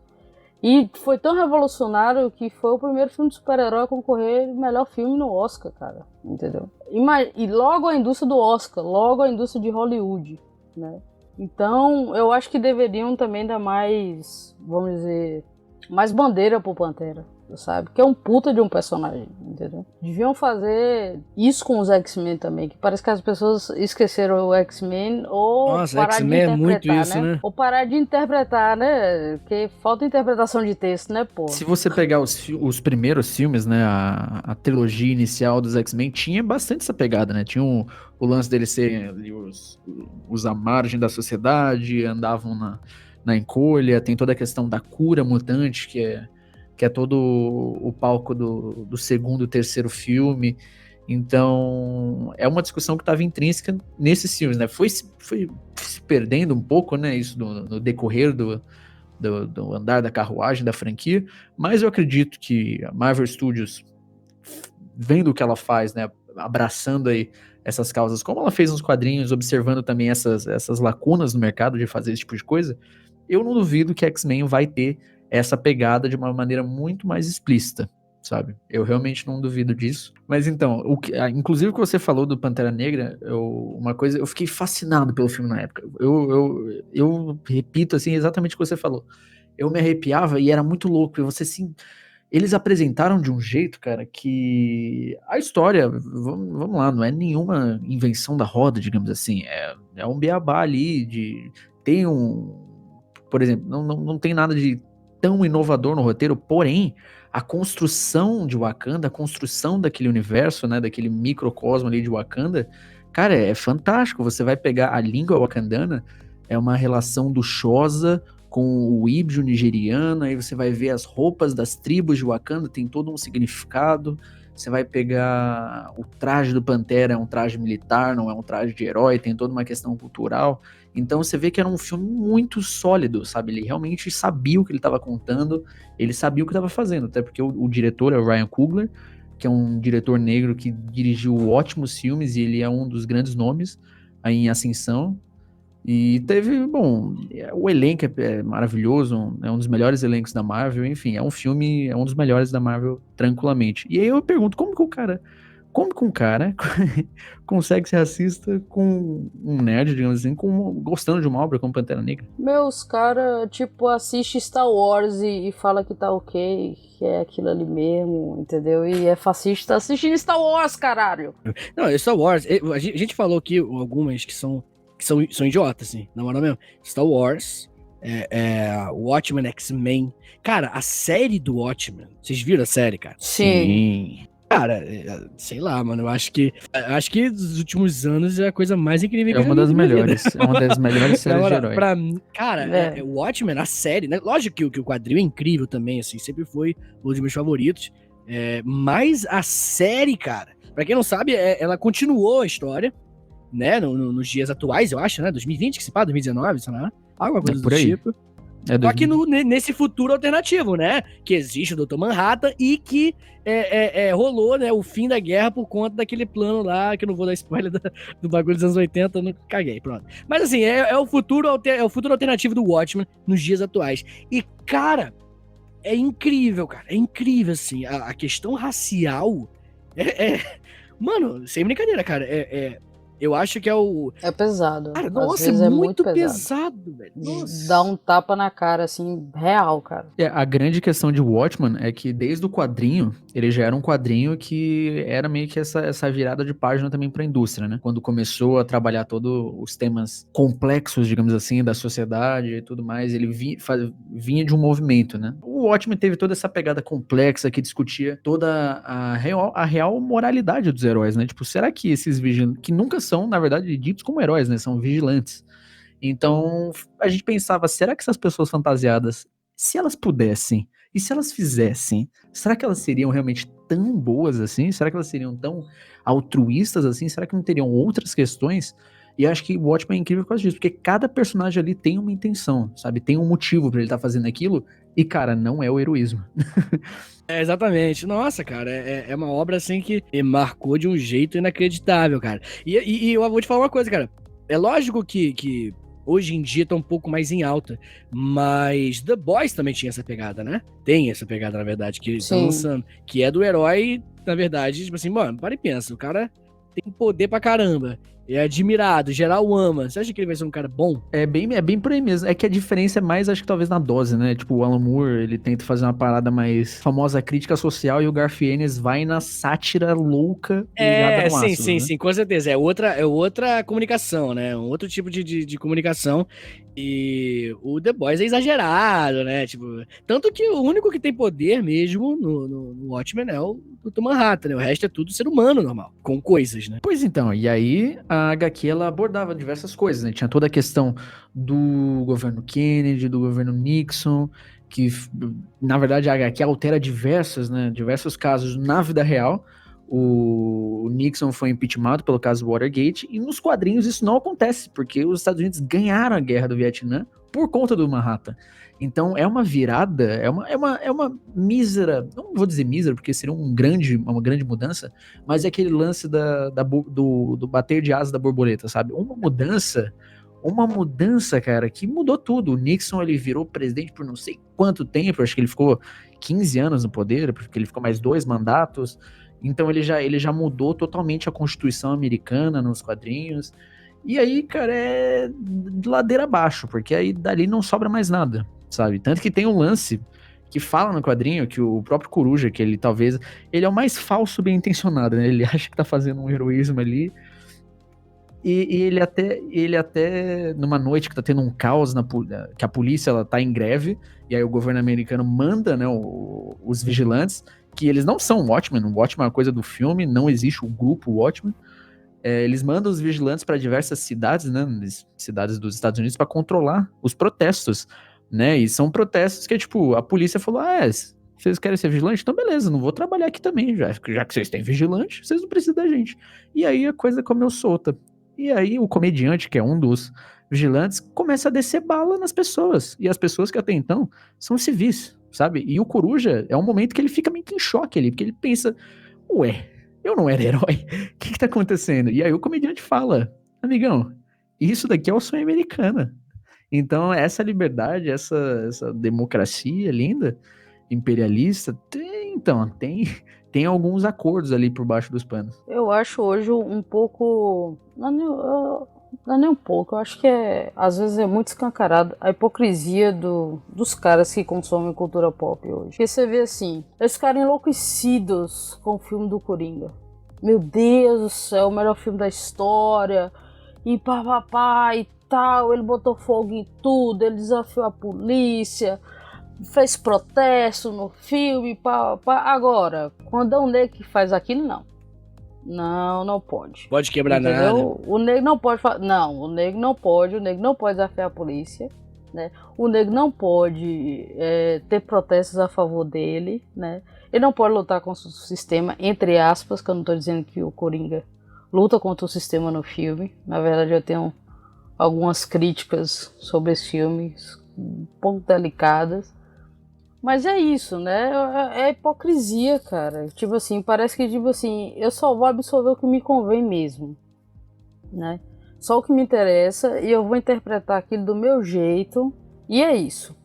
E foi tão revolucionário que foi o primeiro filme de super-herói a concorrer melhor filme no Oscar, cara, entendeu? E logo a indústria do Oscar, logo a indústria de Hollywood, né? Então, eu acho que deveriam também dar mais, vamos dizer, mais bandeira pro Pantera, sabe? Que é um puta de um personagem, entendeu? Deviam fazer isso com os X-Men também, que parece que as pessoas esqueceram o X-Men ou Nossa, parar de X-Men é interpretar, muito isso, né? Ou parar de interpretar, né? Porque falta interpretação de texto, né, pô? Se você pegar os primeiros filmes, né, a trilogia inicial dos X-Men tinha bastante essa pegada, né? Tinha o lance deles serem ali os à margem da sociedade, andavam na encolha, tem toda a questão da cura mutante, que é todo o palco do segundo e terceiro filme. Então, é uma discussão que estava intrínseca nesses filmes, né? Foi se perdendo um pouco, né, isso no decorrer do andar da carruagem da franquia, mas eu acredito que a Marvel Studios, vendo o que ela faz, né, abraçando aí essas causas, como ela fez nos quadrinhos, observando também essas lacunas no mercado de fazer esse tipo de coisa, eu não duvido que X-Men vai ter essa pegada de uma maneira muito mais explícita, sabe? Eu realmente não duvido disso. Mas então, inclusive o que você falou do Pantera Negra, uma coisa, eu fiquei fascinado pelo filme na época. Eu repito assim exatamente o que você falou. Eu me arrepiava e era muito louco, e você assim, eles apresentaram de um jeito, cara, que a história, vamos lá, não é nenhuma invenção da roda, digamos assim, é um beabá ali, tem por exemplo, não tem nada de tão inovador no roteiro, porém, a construção de Wakanda, a construção daquele universo, né, daquele microcosmo ali de Wakanda, cara, é fantástico. Você vai pegar a língua wakandana, é uma relação do Xhosa com o Ibjo nigeriano, aí você vai ver as roupas das tribos de Wakanda, tem todo um significado. Você vai pegar o traje do Pantera, é um traje militar, não é um traje de herói, tem toda uma questão cultural. Então você vê que era um filme muito sólido, sabe? Ele realmente sabia o que ele estava contando, ele sabia o que estava fazendo, até porque o diretor é o Ryan Coogler, que é um diretor negro que dirigiu ótimos filmes e ele é um dos grandes nomes aí em ascensão. E teve, bom, o elenco é maravilhoso, é um dos melhores elencos da Marvel, enfim, é um dos melhores da Marvel, tranquilamente. E aí eu pergunto, como que um cara consegue ser racista com um nerd, digamos assim, gostando de uma obra como Pantera Negra? Meus caras, tipo, assiste Star Wars e fala que tá ok, que é aquilo ali mesmo, entendeu? E é fascista assistindo Star Wars, caralho! Não, é Star Wars, a gente falou aqui algumas que são idiotas, assim, na moral mesmo. Star Wars, Watchmen, X-Men. Cara, a série do Watchmen, vocês viram a série, cara? Sim. Cara, sei lá, mano, eu acho que dos últimos anos é a coisa mais incrível que É uma das melhores, é uma das melhores séries de herói. Pra mim, cara, o Watchmen, a série, né? Lógico que o quadrinho é incrível também, assim, sempre foi um dos meus favoritos. Mas a série, cara, pra quem não sabe, ela continuou a história, né, nos dias atuais, eu acho, né, 2020, que se pá, 2019, sei lá, alguma coisa do tipo. Só que nesse futuro alternativo, né, que existe o Dr. Manhattan e que rolou, né, o fim da guerra por conta daquele plano lá, que eu não vou dar spoiler do bagulho dos anos 80, não caguei, pronto. Mas assim, é o futuro alternativo do Watchmen nos dias atuais. E, cara, é incrível, cara, é incrível, assim, a questão racial mano, sem brincadeira, cara, eu acho que é o... É pesado. Cara, nossa, é muito pesado, velho. Nossa. Dá um tapa na cara, assim, real, cara. A grande questão de Watchmen é que desde o quadrinho, ele já era um quadrinho que era meio que essa virada de página também pra indústria, né? Quando começou a trabalhar todos os temas complexos, digamos assim, da sociedade e tudo mais, ele vinha de um movimento, né? O Watchmen teve toda essa pegada complexa que discutia toda a real moralidade dos heróis, né? Tipo, será que esses vigilantes, que nunca são, na verdade, ditos como heróis, né? São vigilantes. Então, a gente pensava, será que essas pessoas fantasiadas, se elas pudessem, e se elas fizessem, será que elas seriam realmente tão boas assim? Será que elas seriam tão altruístas assim? Será que não teriam outras questões? E eu acho que o Watchmen é incrível por causa disso, porque cada personagem ali tem uma intenção, sabe? Tem um motivo pra ele estar fazendo aquilo, e, cara, não é o heroísmo. Exatamente. Nossa, cara, é uma obra assim que me marcou de um jeito inacreditável, cara. E eu vou te falar uma coisa, cara. É lógico que hoje em dia tá um pouco mais em alta, mas The Boys também tinha essa pegada, né? Tem essa pegada, na verdade, que tá lançando, que é do herói, na verdade, tipo assim, mano, para e pensa, o cara tem poder pra caramba, é admirado, geral ama. Você acha que ele vai ser um cara bom? É bem por aí mesmo. É que a diferença é mais, acho que talvez na dose, né? Tipo, o Alan Moore, ele tenta fazer uma parada mais famosa crítica social, e o Garth Ennis vai na sátira louca ligada no ácido, sim, né? sim, com certeza. É outra comunicação, né? Um outro tipo de comunicação. E o The Boys é exagerado, né? Tipo, tanto que o único que tem poder mesmo no Watchmen é o Dr. Manhattan, né? O resto é tudo ser humano normal, com coisas, né? Pois então, e aí a HQ ela abordava diversas coisas, né? Tinha toda a questão do governo Kennedy, do governo Nixon, que na verdade a HQ altera diversos casos na vida real, o Nixon foi impeachmentado pelo caso Watergate, e nos quadrinhos isso não acontece, porque os Estados Unidos ganharam a guerra do Vietnã por conta do Manhattan. Então é uma virada, é uma mísera, não vou dizer mísera, porque seria uma grande mudança, mas é aquele lance do bater de asas da borboleta, sabe? Uma mudança, cara, que mudou tudo. O Nixon, ele virou presidente por não sei quanto tempo, acho que ele ficou 15 anos no poder, porque ele ficou mais 2 mandatos. Então ele já mudou totalmente a Constituição americana nos quadrinhos. E aí, cara, é de ladeira abaixo, porque aí dali não sobra mais nada, sabe? Tanto que tem um lance que fala no quadrinho que o próprio Coruja, que ele é o mais falso bem intencionado, né? Ele acha que tá fazendo um heroísmo ali. E ele até, numa noite que tá tendo um caos, que a polícia ela tá em greve, e aí o governo americano manda, né, os vigilantes, que eles não são Watchmen, o Watchmen é uma coisa do filme, não existe o grupo Watchmen. Eles mandam os vigilantes para diversas cidades, né, cidades dos Estados Unidos, para controlar os protestos, né, e são protestos que, tipo, a polícia falou, vocês querem ser vigilante? Então beleza, não vou trabalhar aqui também, já que vocês têm vigilante, vocês não precisam da gente. E aí a coisa comeu solta. E aí o comediante, que é um dos vigilantes, começa a descer bala nas pessoas. E as pessoas que até então são civis, sabe? E o Coruja é um momento que ele fica meio que em choque ali, porque ele pensa, ué, eu não era herói, o que tá acontecendo? E aí o comediante fala, amigão, isso daqui é o sonho americano. Então essa liberdade, essa democracia linda, imperialista, tem alguns acordos ali por baixo dos panos. Eu acho hoje um pouco. Não é nem um pouco, eu acho que às vezes é muito escancarado a hipocrisia dos caras que consomem cultura pop hoje. Porque você vê assim, eles ficaram enlouquecidos com o filme do Coringa. Meu Deus do céu, o melhor filme da história, e papapá e tal, ele botou fogo em tudo, ele desafiou a polícia, fez protesto no filme, papapá. Agora, quando é um negro que faz aquilo, não. Não pode. Pode quebrar entendeu? nada. O negro não pode o negro não pode desafiar a polícia, né? O negro não pode ter protestos a favor dele, né? Ele não pode lutar contra o sistema, entre aspas, que eu não estou dizendo que o Coringa luta contra o sistema no filme. Na verdade, eu tenho algumas críticas sobre esse filme, um pouco delicadas. Mas é isso, né? É hipocrisia, cara. Tipo assim, parece que, tipo assim, eu só vou absorver o que me convém mesmo, né? Só o que me interessa e eu vou interpretar aquilo do meu jeito e é isso,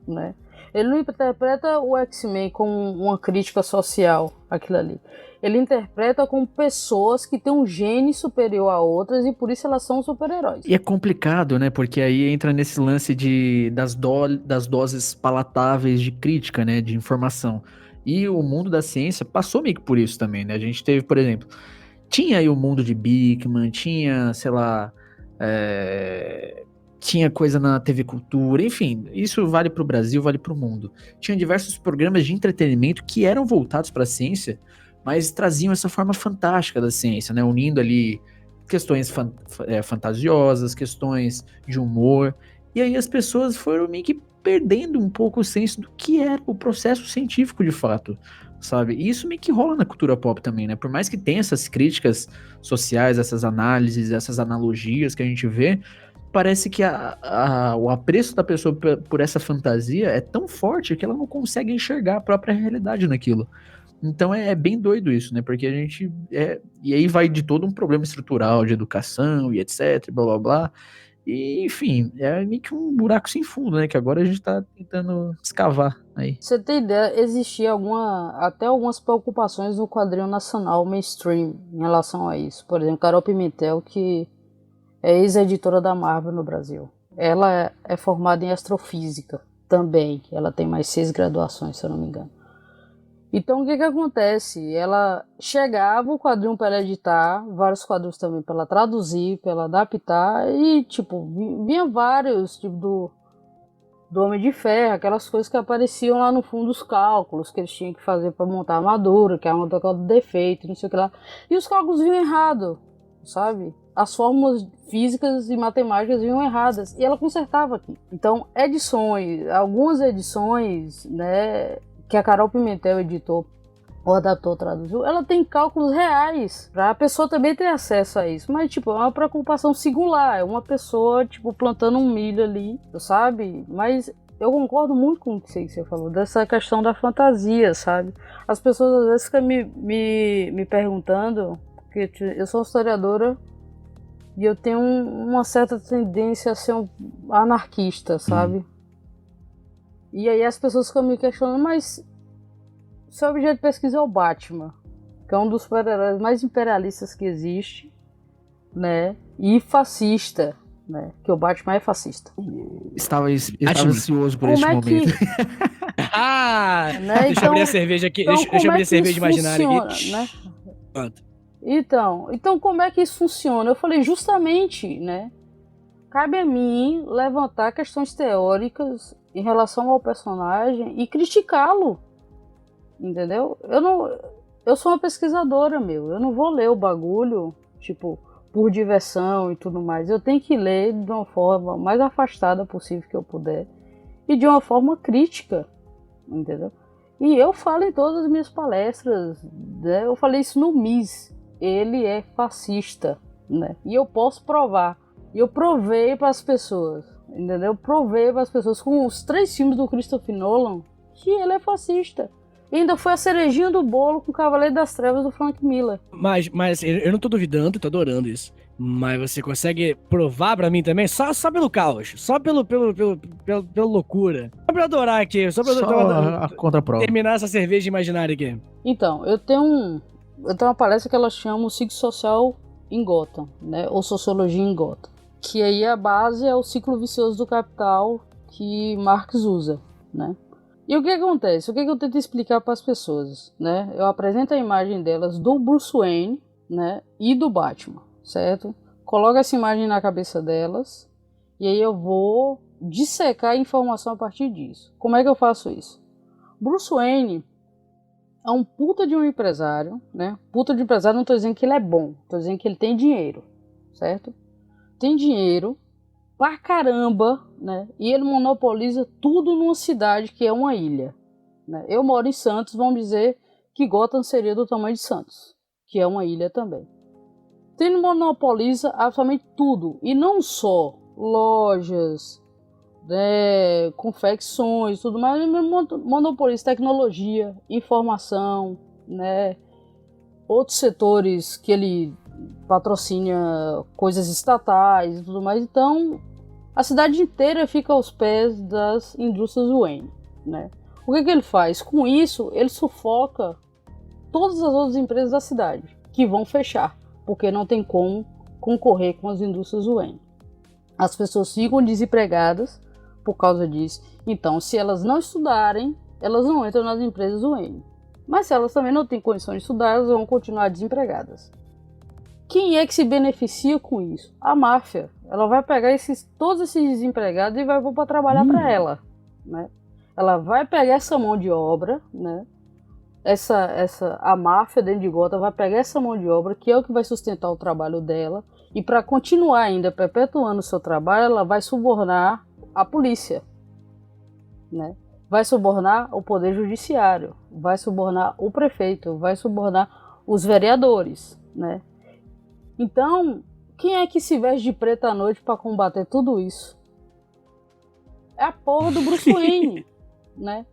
né? Ele não interpreta o X-Men como uma crítica social, aquilo ali. Ele interpreta como pessoas que têm um gene superior a outras e por isso elas são super-heróis. E é complicado, né? Porque aí entra nesse lance das doses palatáveis de crítica, né? De informação. E o mundo da ciência passou meio que por isso também, né? A gente teve, por exemplo, tinha aí o mundo de Bigman, tinha, sei lá, tinha coisa na TV Cultura, enfim, isso vale para o Brasil, vale para o mundo. Tinha diversos programas de entretenimento que eram voltados para a ciência, mas traziam essa forma fantástica da ciência, né? Unindo ali questões fantasiosas, questões de humor, e aí as pessoas foram meio que perdendo um pouco o senso do que era o processo científico de fato, sabe? E isso meio que rola na cultura pop também, né? Por mais que tenha essas críticas sociais, essas análises, essas analogias que a gente vê, parece que o apreço da pessoa por essa fantasia é tão forte que ela não consegue enxergar a própria realidade naquilo. Então é bem doido isso, né? Porque a gente... E aí vai de todo um problema estrutural de educação e etc, blá blá blá. E, enfim, é meio que um buraco sem fundo, né? Que agora a gente tá tentando escavar aí. Você tem ideia, existia até algumas preocupações no quadrinho nacional mainstream em relação a isso. Por exemplo, Carol Pimentel, que é ex-editora da Marvel no Brasil. Ela é formada em astrofísica também. Ela tem mais 6 graduações, se eu não me engano. Então, o que acontece? Ela chegava o quadrinho para ela editar, vários quadrinhos também para ela traduzir, para ela adaptar, e, tipo, vinha vários, tipo, do Homem de Ferro, aquelas coisas que apareciam lá no fundo dos cálculos, que eles tinham que fazer para montar a armadura, que é uma do defeito, não sei o que lá. E os cálculos vinham errados, sabe? As fórmulas físicas e matemáticas vinham erradas, e ela consertava aqui. Então, algumas edições, né, que a Carol Pimentel editou ou adaptou, traduziu, ela tem cálculos reais para a pessoa também ter acesso a isso. Mas, tipo, é uma preocupação singular. É uma pessoa, tipo, plantando um milho ali, sabe? Mas eu concordo muito com o que você falou, dessa questão da fantasia, sabe? As pessoas às vezes ficam me perguntando, porque eu sou historiadora e eu tenho uma certa tendência a ser um anarquista, sabe? E aí as pessoas ficam me questionando, mas seu objeto de pesquisa é o Batman, que é um dos super-heróis mais imperialistas que existe, né? E fascista, né? Que o Batman é fascista. Estava ansioso por este momento. Né? Deixa eu abrir a cerveja aqui. Deixa eu abrir a cerveja imaginária aqui. Né? Pronto. Então, como é que isso funciona? Eu falei justamente, né? Cabe a mim levantar questões teóricas em relação ao personagem e criticá-lo, entendeu? Eu sou uma pesquisadora, eu não vou ler o bagulho, tipo, por diversão e tudo mais. Eu tenho que ler de uma forma mais afastada possível que eu puder e de uma forma crítica, entendeu? E eu falo em todas as minhas palestras, né? Eu falei isso no MIS, ele é fascista, né? E eu posso provar. E eu provei para as pessoas, entendeu? Eu provei para as pessoas com os 3 filmes do Christopher Nolan que ele é fascista. E ainda foi a cerejinha do bolo com o Cavaleiro das Trevas do Frank Miller. Mas eu não tô duvidando, tô adorando isso. Mas você consegue provar pra mim também? Só pelo caos, só pela loucura. Só pra adorar aqui, só a contraprova. Terminar essa cerveja imaginária aqui. Então, eu tenho uma palestra que ela chama o ciclo social em Gotham, né? Ou sociologia em Gotham. Que aí a base é o ciclo vicioso do capital que Marx usa, né? E o que acontece? O que eu tento explicar para as pessoas, né? Eu apresento a imagem delas do Bruce Wayne, né? E do Batman, certo? Coloco essa imagem na cabeça delas e aí eu vou dissecar a informação a partir disso. Como é que eu faço isso? Bruce Wayne é um puta de um empresário, né? Puta de empresário, não tô dizendo que ele é bom, tô dizendo que ele tem dinheiro, certo? Tem dinheiro pra caramba, né? E ele monopoliza tudo numa cidade que é uma ilha, né? Eu moro em Santos, vamos dizer que Gotham seria do tamanho de Santos, que é uma ilha também. Então ele monopoliza absolutamente tudo, e não só lojas, né, confecções, tudo mais, ele monopoliza tecnologia, informação, né? Outros setores que ele patrocina coisas estatais e tudo mais. Então a cidade inteira fica aos pés das indústrias Wayne, né? O que ele faz? Com isso, ele sufoca todas as outras empresas da cidade, que vão fechar, porque não tem como concorrer com as indústrias Wayne. As pessoas ficam desempregadas por causa disso. Então, se elas não estudarem, elas não entram nas empresas Wayne. Mas se elas também não têm condições de estudar, elas vão continuar desempregadas. Quem é que se beneficia com isso? A máfia. Ela vai pegar todos esses desempregados e vai pôr para trabalhar para ela, né? Ela vai pegar essa mão de obra, né? A máfia dentro de Gotham vai pegar essa mão de obra, que é o que vai sustentar o trabalho dela, e para continuar ainda perpetuando o seu trabalho, ela vai subornar a polícia, né? Vai subornar o poder judiciário, vai subornar o prefeito, vai subornar os vereadores, né? Então, quem é que se veste de preto à noite para combater tudo isso? É a porra do Bruce Wayne, né?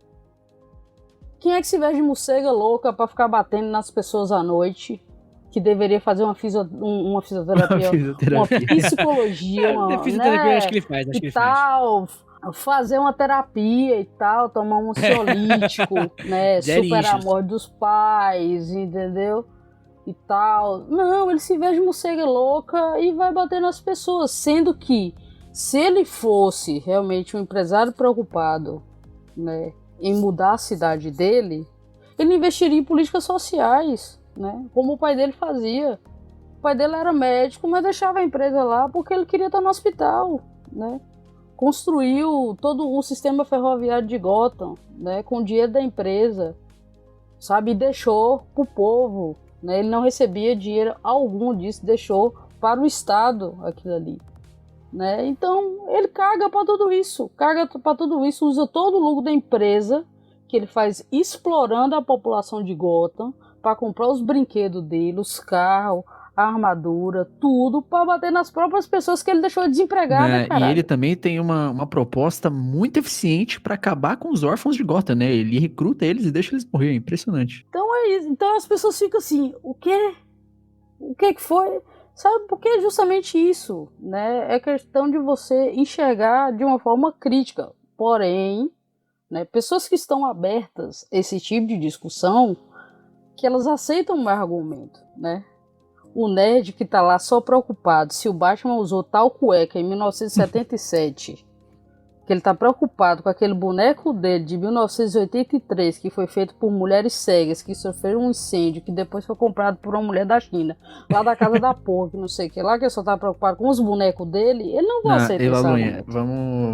Quem é que se veste de morcega louca para ficar batendo nas pessoas à noite? Que deveria fazer uma fisioterapia, uma psicologia, fisioterapia, né? acho que ele faz, e tal, fazer uma terapia e tal, tomar um ansiolítico, né? Superar a morte dos pais, entendeu? E tal. Não, ele se vê de morcega louca e vai bater nas pessoas, sendo que se ele fosse realmente um empresário preocupado, né, em mudar a cidade dele, ele investiria em políticas sociais, né, como o pai dele fazia. O pai dele era médico, mas deixava a empresa lá porque ele queria estar no hospital, né? Construiu todo o sistema ferroviário de Gotham, né, com o dinheiro da empresa, sabe, e deixou pro povo. Ele não recebia dinheiro algum disso, deixou para o Estado aquilo ali, né? Então ele caga para tudo isso, usa todo o lucro da empresa que ele faz explorando a população de Gotham para comprar os brinquedos dele, os carros, a armadura, tudo para bater nas próprias pessoas que ele deixou desempregadas, E ele também tem uma proposta muito eficiente pra acabar com os órfãos de Gotham, né? Ele recruta eles e deixa eles morrer, é impressionante. Então é isso. Então as pessoas ficam assim, o quê? O que foi? Sabe, porque é justamente isso, né? É questão de você enxergar de uma forma crítica. Porém, né, pessoas que estão abertas a esse tipo de discussão, que elas aceitam o meu argumento, né? O nerd que tá lá só preocupado se o Batman usou tal cueca em 1977, que ele tá preocupado com aquele boneco dele de 1983, que foi feito por mulheres cegas, que sofreram um incêndio, que depois foi comprado por uma mulher da China, lá da casa da porra, que não sei o que lá, que ele só tá preocupado com os bonecos dele, ele não vai aceitar esse Lunha, argumento.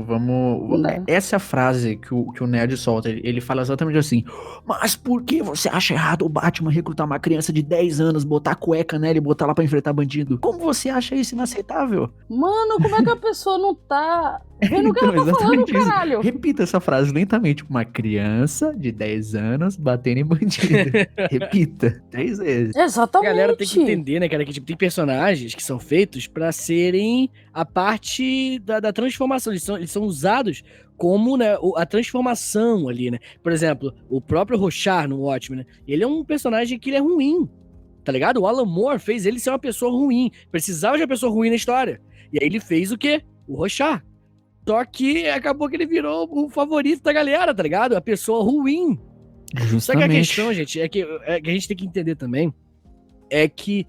vamos... Né? Essa é a frase que o nerd solta, ele fala exatamente assim, mas por que você acha errado o Batman recrutar uma criança de 10 anos, botar cueca nela e botar lá pra enfrentar bandido? Como você acha isso inaceitável? Mano, como é que a pessoa não tá vendo o que ela tá falando, caralho? Repita essa frase lentamente. Uma criança de 10 anos batendo em bandido. Repita 10 vezes. Exatamente. A galera tem que entender, né, cara, que tipo, tem personagens que são feitos pra serem a parte da transformação. Eles são usados como, né, a transformação ali, né? Por exemplo, o próprio Rorschach no Watchmen, né? Ele é um personagem que ele é ruim, tá ligado? O Alan Moore fez ele ser uma pessoa ruim. Precisava de uma pessoa ruim na história. E aí ele fez o quê? O Rorschach. Só que acabou que ele virou o favorito da galera, tá ligado? A pessoa ruim. Justamente. Só que a questão, gente, é que a gente tem que entender também é que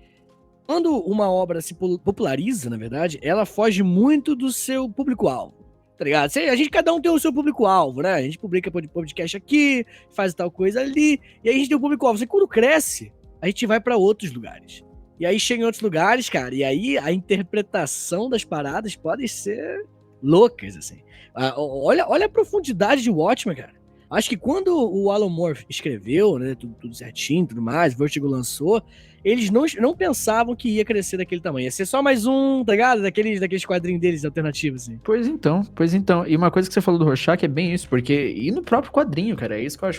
quando uma obra se populariza, na verdade, ela foge muito do seu público-alvo, tá ligado? Cada um tem o seu público-alvo, né? A gente publica podcast aqui, faz tal coisa ali, e aí a gente tem o público-alvo. Só que quando cresce, a gente vai pra outros lugares. E aí chega em outros lugares, cara, e aí a interpretação das paradas pode ser loucas, assim. Olha a profundidade de Watchmen, cara. Acho que quando o Alan Moore escreveu, né, tudo certinho, tudo mais, Vertigo lançou, eles não pensavam que ia crescer daquele tamanho. Ia ser só mais um, tá ligado? Daqueles quadrinhos deles alternativos, assim. Pois então. E uma coisa que você falou do Rorschach é bem isso, porque... E no próprio quadrinho, cara, é isso que eu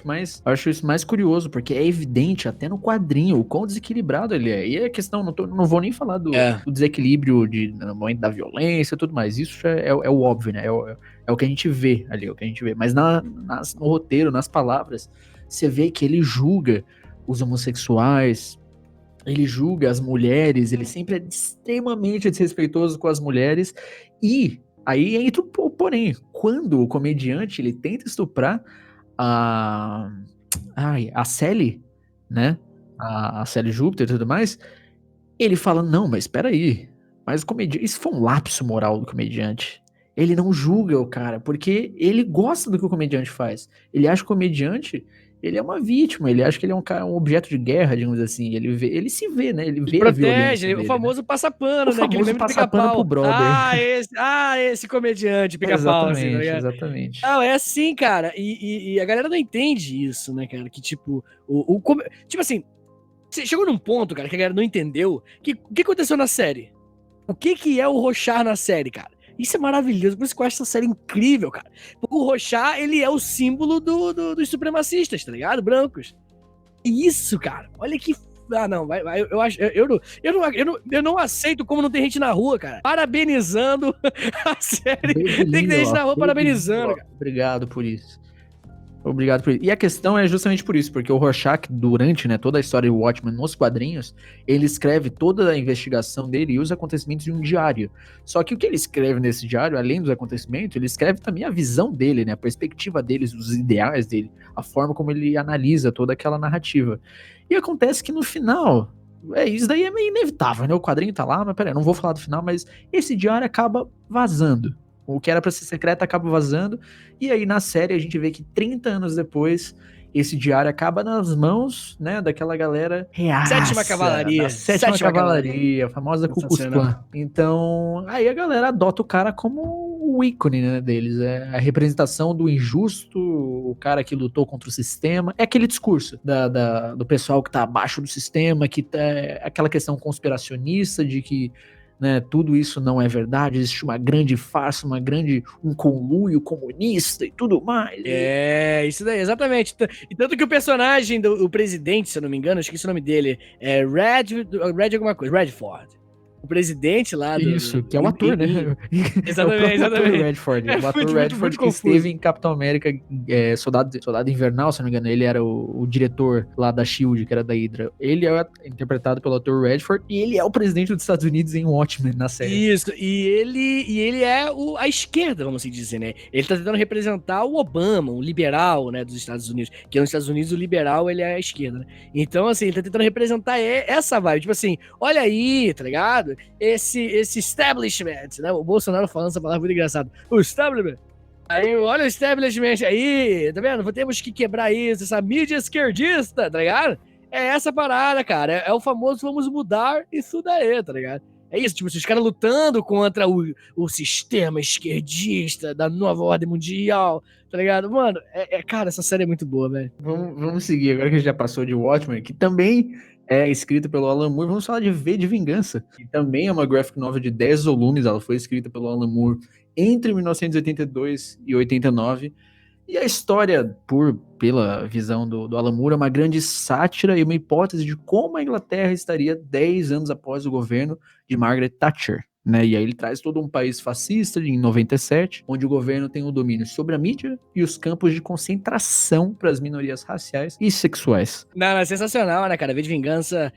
acho isso mais curioso, porque é evidente até no quadrinho o quão desequilibrado ele é. E a questão, não vou nem falar do desequilíbrio no momento da violência e tudo mais. Isso já é o óbvio, né? É o que a gente vê ali, é o que a gente vê. Mas no roteiro, nas palavras, você vê que ele julga os homossexuais, ele julga as mulheres, ele sempre é extremamente desrespeitoso com as mulheres. E aí entra o porém. Quando o comediante ele tenta estuprar a Sally, né? A Sally Júpiter e tudo mais, ele fala, não, mas espera aí. Mas o comediante... Isso foi um lapso moral do comediante. Ele não julga o cara, porque ele gosta do que o comediante faz. Ele acha que o comediante, ele é uma vítima, ele acha que ele é um objeto de guerra, digamos assim. Ele se vê, né? Ele vê protege, a violência dele, o famoso passapano, o né? famoso passapano pro brother. Esse comediante pica-pau, assim, tá ligado? Exatamente. Não, é assim, cara. E a galera não entende isso, né, cara? Que tipo, tipo assim, chegou num ponto, cara, que a galera não entendeu o que aconteceu na série. O que é o Rorschach na série, cara? Isso é maravilhoso, por isso que eu acho essa série incrível, cara. Porque o Rorschach, ele é o símbolo dos supremacistas, tá ligado? Brancos. E isso, cara, olha que... Ah, não, eu acho... Eu não aceito como não tem gente na rua, cara. Parabenizando a série. Tem que ter gente na rua parabenizando, cara. Obrigado por isso. E a questão é justamente por isso, porque o Rorschach, durante, né, toda a história do Watchmen nos quadrinhos, ele escreve toda a investigação dele e os acontecimentos em um diário. Só que o que ele escreve nesse diário, além dos acontecimentos, ele escreve também a visão dele, né, a perspectiva dele, os ideais dele, a forma como ele analisa toda aquela narrativa. E acontece que no final... isso daí é meio inevitável, né? O quadrinho tá lá, mas peraí, não vou falar do final, mas esse diário acaba vazando. O que era pra ser secreto acaba vazando, e aí na série a gente vê que 30 anos depois, esse diário acaba nas mãos, né, daquela galera reaça. Sétima Cavalaria. Sétima Cavalaria, a famosa Ku Klux Klan. Então, aí a galera adota o cara como o ícone, né, deles. É a representação do injusto, o cara que lutou contra o sistema. É aquele discurso do pessoal que tá abaixo do sistema, que tá aquela questão conspiracionista de que né, tudo isso não é verdade, existe uma grande farsa, um conluio comunista e tudo mais. É, isso daí, exatamente. E tanto que o personagem do o presidente, se eu não me engano, esqueci o nome dele, é Red alguma coisa, Redford. O presidente lá do... Isso, que é o ator, né? É o próprio ator Redford. O ator Redford que esteve em Capitão América, Soldado Invernal, se não me engano, ele era o diretor lá da SHIELD, que era da Hydra. Ele é interpretado pelo ator Redford e ele é o presidente dos Estados Unidos em Watchmen, na série. Isso, e ele é a esquerda, vamos assim dizer, né? Ele tá tentando representar o Obama, um liberal, né, dos Estados Unidos. Que nos Estados Unidos o liberal, ele é a esquerda, né? Então, assim, ele tá tentando representar essa vibe. Tipo assim, olha aí, tá ligado? Esse establishment, né? O Bolsonaro falando essa palavra muito engraçado. O establishment. Aí, olha o establishment aí, tá vendo? Temos que quebrar isso, essa mídia esquerdista, tá ligado? É essa parada, cara. É o famoso vamos mudar isso daí, tá ligado? É isso, tipo, os caras lutando contra o sistema esquerdista da nova ordem mundial, tá ligado? Mano, cara, essa série é muito boa, velho. Vamos seguir, agora que a gente já passou de Watchmen, que também é escrita pelo Alan Moore, vamos falar de V de Vingança, que também é uma graphic novel de 10 volumes, ela foi escrita pelo Alan Moore entre 1982 e 89, e a história, pela visão do Alan Moore, é uma grande sátira e uma hipótese de como a Inglaterra estaria 10 anos após o governo de Margaret Thatcher, né? E aí ele traz todo um país fascista em 97, onde o governo tem o domínio sobre a mídia e os campos de concentração para as minorias raciais e sexuais. Não, é sensacional, né, cara? V de Vingança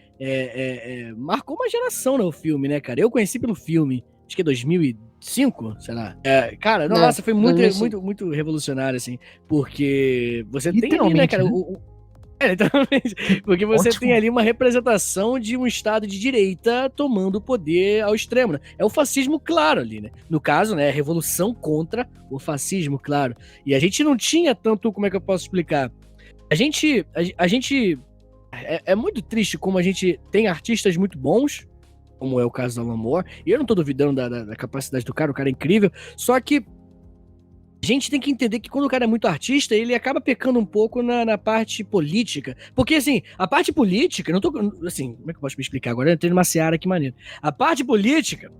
marcou uma geração, né, o filme, né, cara? Eu conheci pelo filme, acho que é 2005, sei lá. Cara, nossa, foi muito revolucionário, assim, porque você tem ali, né, cara, né? Literalmente. Porque você tem ali uma representação de um Estado de direita tomando o poder ao extremo, né? É o fascismo claro ali, né? No caso, né? A revolução contra o fascismo, claro. E a gente não tinha tanto, como é que eu posso explicar? A gente é muito triste como a gente tem artistas muito bons, como é o caso do Alan Moore, e eu não tô duvidando da capacidade do cara, o cara é incrível, só que a gente tem que entender que quando o cara é muito artista, ele acaba pecando um pouco na parte política. Porque, assim, a parte política, não tô... Assim, como é que eu posso me explicar agora? Eu entrei numa seara aqui maneiro. A parte política,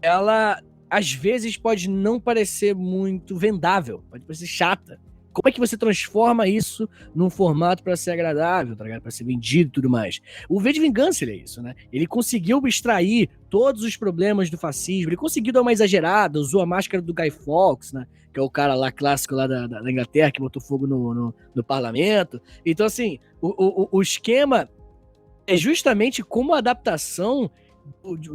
ela, às vezes, pode não parecer muito vendável. Pode parecer chata. Como é que você transforma isso num formato pra ser agradável, tá ligado? Pra ser vendido e tudo mais. O V de Vingança, ele é isso, né? Ele conseguiu extrair todos os problemas do fascismo, ele conseguiu dar uma exagerada, usou a máscara do Guy Fawkes, né? Que é o cara lá clássico lá da Inglaterra, que botou fogo no parlamento. Então, assim, o esquema é justamente como a adaptação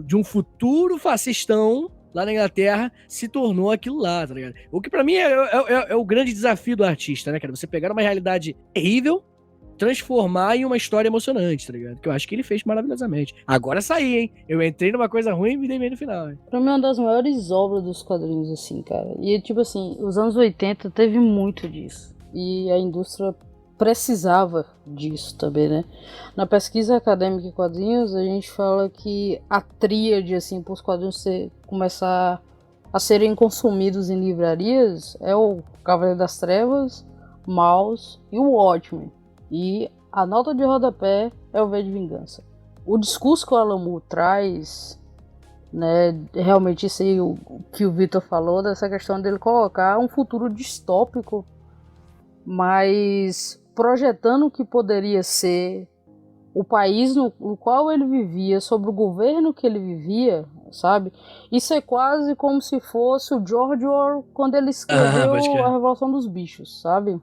de um futuro fascistão lá na Inglaterra se tornou aquilo lá, tá ligado? O que pra mim é o grande desafio do artista, né, cara? Você pegar uma realidade terrível, transformar em uma história emocionante, tá ligado? Que eu acho que ele fez maravilhosamente. Agora saí, hein? Eu entrei numa coisa ruim e me dei bem no final. Hein? Pra mim é uma das maiores obras dos quadrinhos, assim, cara. E, tipo assim, os anos 80 teve muito disso. E a indústria precisava disso também, né? Na pesquisa acadêmica em quadrinhos, a gente fala que a tríade, assim, para os quadrinhos começar a serem consumidos em livrarias é o Cavaleiro das Trevas, Maus e o Watchmen. E a nota de rodapé é o V de Vingança. O discurso que o Alan Moore traz, né, realmente isso aí o que o Victor falou, dessa questão dele colocar um futuro distópico, mas projetando o que poderia ser o país no qual ele vivia, sobre o governo que ele vivia, sabe? Isso é quase como se fosse o George Orwell quando ele escreveu A Revolução dos Bichos, sabe?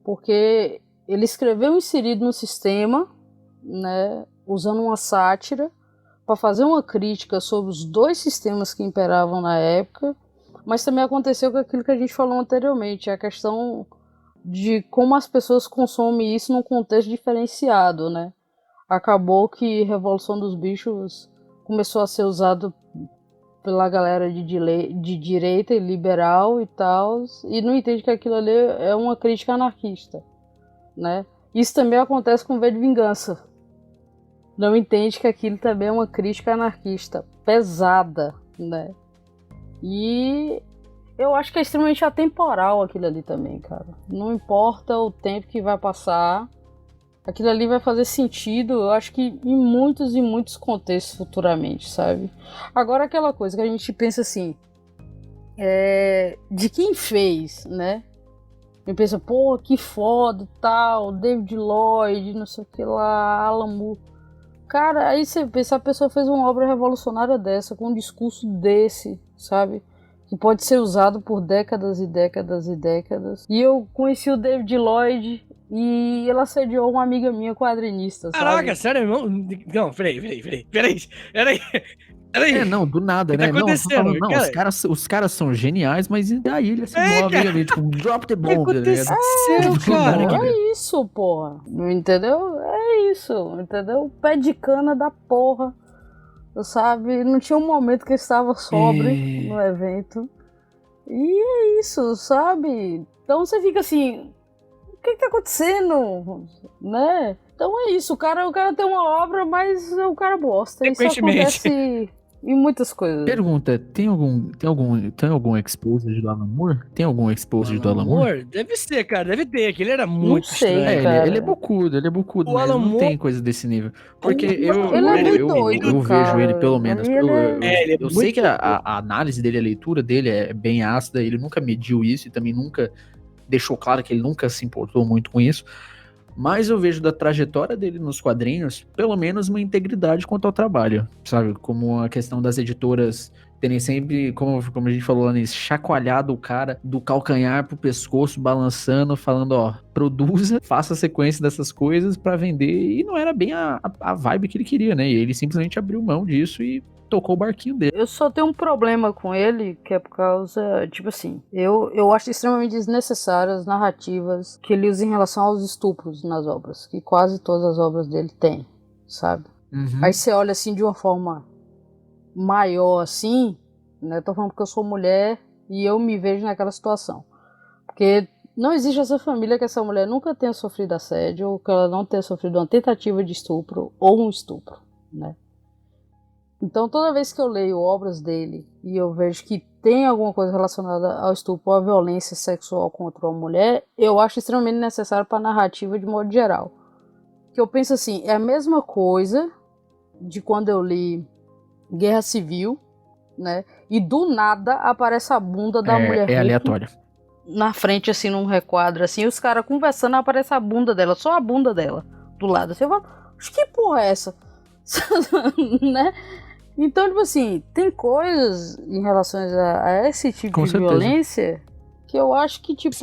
Porque ele escreveu inserido no sistema, né, usando uma sátira para fazer uma crítica sobre os dois sistemas que imperavam na época, mas também aconteceu com aquilo que a gente falou anteriormente, a questão de como as pessoas consomem isso num contexto diferenciado, né? Acabou que Revolução dos Bichos começou a ser usado pela galera de direita e liberal e tal, e não entende que aquilo ali é uma crítica anarquista, né? Isso também acontece com V de Vingança. Não entende que aquilo também é uma crítica anarquista pesada, né? E eu acho que é extremamente atemporal aquilo ali também, cara. Não importa o tempo que vai passar, aquilo ali vai fazer sentido, eu acho que em muitos e muitos contextos futuramente, sabe? Agora aquela coisa que a gente pensa assim, de quem fez, né? E pensa, pô, que foda e tal, David Lloyd, não sei o que lá, Alan Moore. Cara, aí você pensa, a pessoa fez uma obra revolucionária dessa, com um discurso desse, sabe? Que pode ser usado por décadas e décadas e décadas. E eu conheci o David Lloyd e ele assediou uma amiga minha quadrinista, sabe? Caraca, sério, irmão? Não, peraí. Não, do nada, O que né? tá Não, tô falando, acontecendo? não, Cara, os caras são geniais, mas e daí ele assinou a amiga dele, tipo, drop the o que bomb, né? aconteceu, Do cara? nada. É isso, porra. Entendeu? É isso, entendeu? Pé de cana da porra. Sabe? Não tinha um momento que eu estava sobre no evento. E é isso, sabe? Então você fica assim, o que tá acontecendo? Né? Então é isso, o cara tem uma obra, mas o cara bosta. Isso Frequentemente. acontece em muitas coisas. Pergunta, tem algum exposed do Alan Moore? Tem algum exposed do Alan Moore? Moore? Deve ser, cara, deve ter, que ele era muito sei, estranho. cara. Ele é bocudo, O mas Alan não Moore- tem coisa desse nível. Porque Ele é meio doido, eu cara. vejo ele, pelo menos. Ele é- ele é Eu sei muito que a análise dele, a leitura dele é bem ácida, ele nunca mediu isso e também nunca deixou claro que ele nunca se importou muito com isso. Mas eu vejo da trajetória dele nos quadrinhos, pelo menos uma integridade quanto ao trabalho, sabe? Como a questão das editoras terem sempre, como a gente falou lá nisso, chacoalhado o cara do calcanhar pro pescoço, balançando, falando, ó, produza, faça a sequência dessas coisas pra vender. E não era bem a vibe que ele queria, né? E ele simplesmente abriu mão disso e tocou o barquinho dele. Eu só tenho um problema com ele, que é por causa, tipo assim, eu acho extremamente desnecessárias as narrativas que ele usa em relação aos estupros nas obras, que quase todas as obras dele têm, sabe? Uhum. Aí você olha assim de uma forma maior assim, né? Tô falando porque eu sou mulher e eu me vejo naquela situação. Porque não existe essa família que essa mulher nunca tenha sofrido assédio, ou que ela não tenha sofrido uma tentativa de estupro ou um estupro, né? Então toda vez que eu leio obras dele e eu vejo que tem alguma coisa relacionada ao estupro ou à violência sexual contra uma mulher, eu acho extremamente necessário para a narrativa de modo geral. Que eu penso assim, é a mesma coisa de quando eu li Guerra Civil, né? E do nada aparece a bunda da mulher É Hulk aleatório. na frente, assim, num requadro, assim, e os caras conversando, aparece a bunda dela, só a bunda dela, do lado. Assim, eu falo, acho que porra é essa? Né? Então, tipo assim, tem coisas em relação a esse tipo Com de certeza. violência que eu acho que, tipo,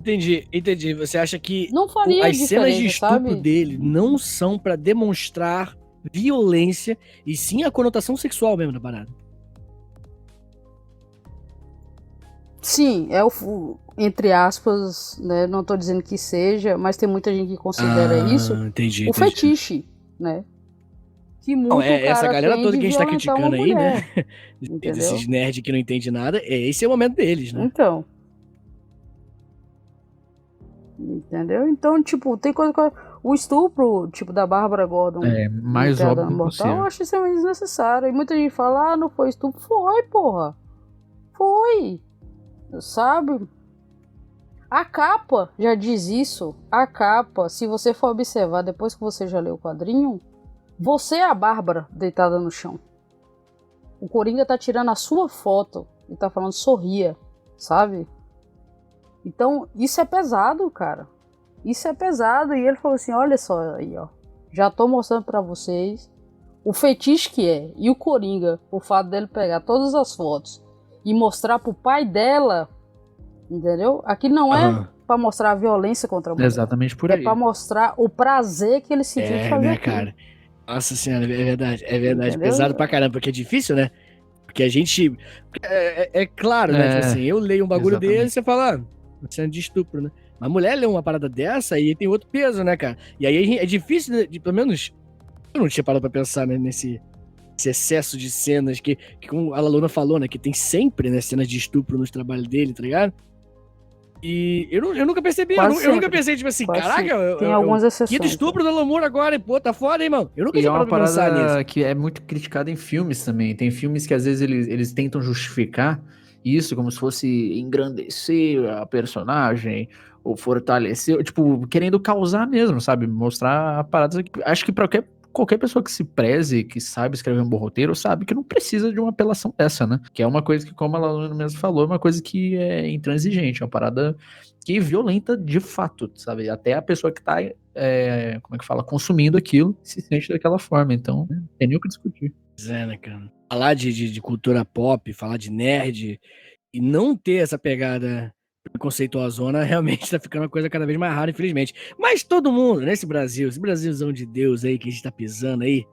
Entendi. Você acha que não faria as cenas de diferença, estupro sabe? dele não são pra demonstrar violência, e sim a conotação sexual mesmo da parada? Sim, é entre aspas, né? Não tô dizendo que seja, mas tem muita gente que considera isso Entendi. o fetiche, né? Que muito Não, o cara essa galera tem toda de que a gente tá violentar uma criticando aí, né? mulher, entendeu? Esses nerds que não entendem nada, esse é o momento deles, né? Então. Entendeu? Então, tipo, tem coisa que o estupro, tipo, da Bárbara Gordon. É mais Piada óbvio Mortal, possível. eu acho extremamente desnecessário. E muita gente fala, não foi estupro. Foi, porra. Foi. Sabe? A capa já diz isso. A capa, se você for observar depois que você já leu o quadrinho, você é a Bárbara deitada no chão. O Coringa tá tirando a sua foto e tá falando sorria, sabe? Então, isso é pesado, cara. Isso é pesado. E ele falou assim, olha só aí, ó. Já tô mostrando pra vocês o fetiche que é. E o Coringa, o fato dele pegar todas as fotos e mostrar pro pai dela, entendeu? Aqui não é pra mostrar a violência contra a mulher. Exatamente por É aí. pra mostrar o prazer que ele sentiu de fazer né, aquilo. cara? Nossa senhora, é verdade. Entendeu? Pesado pra caramba, porque é difícil, né? Porque a gente. É claro, né? Tipo assim, eu leio um bagulho exatamente. desse e você fala, cena de estupro, né? Mas a mulher lê uma parada dessa e tem outro peso, né, cara? E aí é difícil, pelo menos. Eu não tinha parado pra pensar, né, nesse excesso de cenas que como a Laluna falou, né? Que tem sempre, né, cenas de estupro nos trabalhos dele, tá ligado? E eu nunca percebi, Quase eu nunca sempre. pensei, tipo assim, Quase caraca, sempre. Tem algumas exceções. Quinto estupro do Alan Moore agora, e pô, tá foda, hein, mano? Eu nunca E é tinha uma parado pra pensar nisso. parada que é muito criticada em filmes também. Tem filmes que às vezes eles tentam justificar isso como se fosse engrandecer a personagem ou fortalecer, tipo, querendo causar mesmo, sabe? Mostrar paradas que acho que pra qualquer pessoa que se preze, que sabe escrever um bom roteiro, sabe que não precisa de uma apelação dessa, né? Que é uma coisa que, como ela mesmo falou, é uma coisa que é intransigente, é uma parada que é violenta de fato, sabe? Até a pessoa que tá, como é que fala, consumindo aquilo, se sente daquela forma, então não tem nem o que discutir. Pois é, né, cara? Falar de cultura pop, falar de nerd e não ter essa pegada preconceituosona realmente tá ficando uma coisa cada vez mais rara, infelizmente. Mas todo mundo, nesse Brasil, esse Brasilzão de Deus aí que a gente tá pisando aí,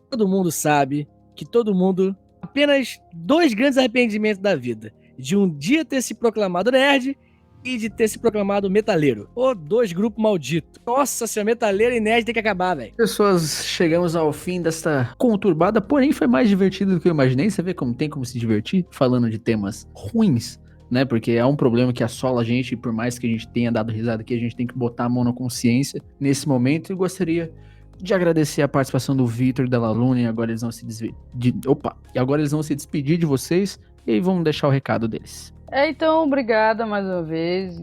todo mundo sabe que todo mundo apenas 2 grandes arrependimentos da vida. De um dia ter se proclamado nerd e de ter se proclamado metaleiro. Ô, 2 grupos malditos. Nossa senhora, metaleiro e nerd tem que acabar, velho. Pessoas, chegamos ao fim desta conturbada, porém foi mais divertido do que eu imaginei. Você vê como tem como se divertir falando de temas ruins, né? Porque é um problema que assola a gente, e por mais que a gente tenha dado risada aqui, a gente tem que botar a mão na consciência nesse momento. Eu gostaria de agradecer a participação do Vitor e da Laluna, e agora eles vão se despedir de vocês e aí vamos deixar o recado deles. Então, obrigada mais uma vez,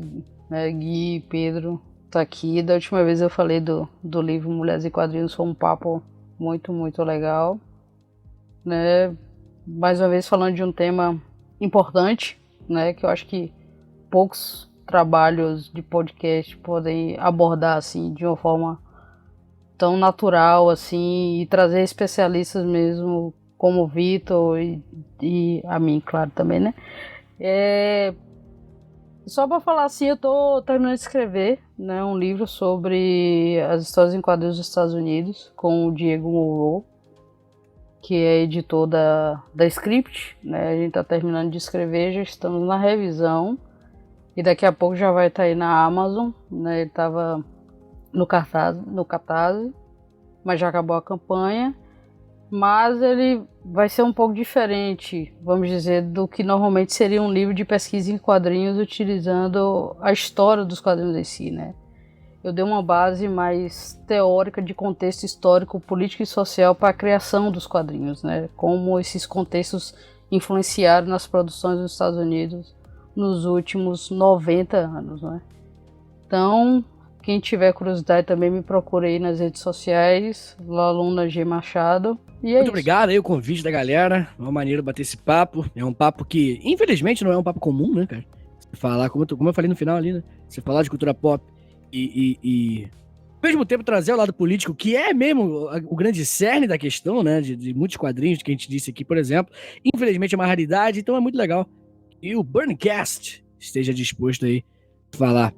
né, Gui, Pedro, tá aqui. Da última vez eu falei do livro Mulheres e Quadrinhos, foi um papo muito, muito legal, né? Mais uma vez falando de um tema importante, né, que eu acho que poucos trabalhos de podcast podem abordar assim de uma forma tão natural assim e trazer especialistas mesmo como o Vitor e a mim, claro, também, né? Só para falar assim, eu tô terminando de escrever, né, um livro sobre as histórias em quadrinhos dos Estados Unidos com o Diego Moreau, que é editor da Script, né? A gente tá terminando de escrever, já estamos na revisão e daqui a pouco já vai estar aí na Amazon, né? Ele tava no Catarse, mas já acabou a campanha. Mas ele vai ser um pouco diferente, vamos dizer, do que normalmente seria um livro de pesquisa em quadrinhos utilizando a história dos quadrinhos em si, né? Eu dei uma base mais teórica de contexto histórico, político e social para a criação dos quadrinhos, né? Como esses contextos influenciaram nas produções dos Estados Unidos nos últimos 90 anos, né? Então, quem tiver curiosidade também me procura aí nas redes sociais, Laluna G Machado. E é Muito isso. obrigado aí o convite da galera. É uma maneira bater esse papo. É um papo que, infelizmente, não é um papo comum, né, cara? Você falar, como eu falei no final ali, né? Você falar de cultura pop e ao mesmo tempo trazer o lado político, que é mesmo o grande cerne da questão, né? De muitos quadrinhos que a gente disse aqui, por exemplo. Infelizmente é uma raridade, então é muito legal. E o Burncast esteja disposto aí a falar.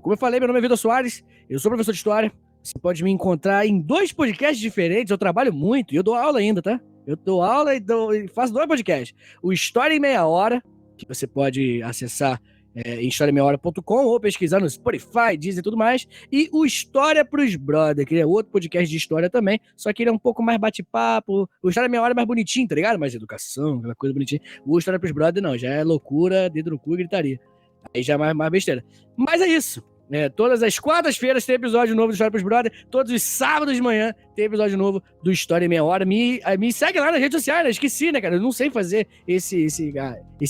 Como eu falei, meu nome é Vitor Soares, eu sou professor de História. Você pode me encontrar em 2 podcasts diferentes, eu trabalho muito e eu dou aula ainda, tá? Eu dou aula e faço 2 podcasts. O História em Meia Hora, que você pode acessar em historiaemmeiahora.com ou pesquisar no Spotify, Deezer e tudo mais. E o História pros Brother, que é outro podcast de história também, só que ele é um pouco mais bate-papo. O História em Meia Hora é mais bonitinho, tá ligado? Mais educação, aquela coisa bonitinha. O História pros Brother não, já é loucura, dedo no cu e gritaria. Aí já é mais besteira. Mas é isso. Todas as quartas-feiras tem episódio novo do História pros Brother. Todos os sábados de manhã tem episódio novo do História em Meia Hora. Me segue lá nas redes sociais, né? Esqueci, né, cara? Eu não sei fazer esse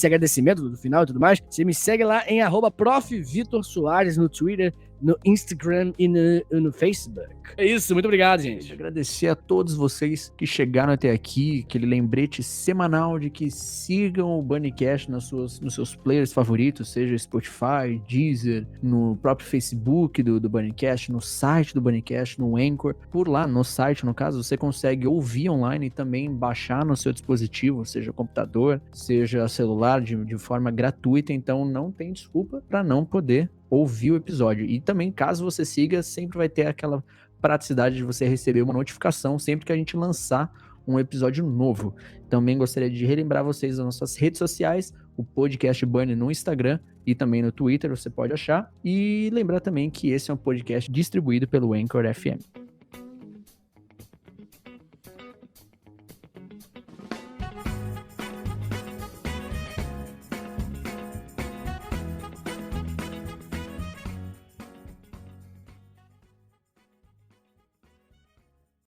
agradecimento do final e tudo mais. Você me segue lá em @profvitorsoares no Twitter, no Instagram e no Facebook. É isso, muito obrigado, gente. Agradecer a todos vocês que chegaram até aqui, aquele lembrete semanal de que sigam o Bunnycast nos seus players favoritos, seja Spotify, Deezer, no próprio Facebook do Bunnycast, no site do Bunnycast, no Anchor. Por lá, no site, no caso, você consegue ouvir online e também baixar no seu dispositivo, seja computador, seja celular, de forma gratuita. Então não tem desculpa para não poder ouvir o episódio. E também, caso você siga, sempre vai ter aquela praticidade de você receber uma notificação sempre que a gente lançar um episódio novo. Também gostaria de relembrar vocês das nossas redes sociais, o podcast Bunny no Instagram e também no Twitter, você pode achar. E lembrar também que esse é um podcast distribuído pelo Anchor FM.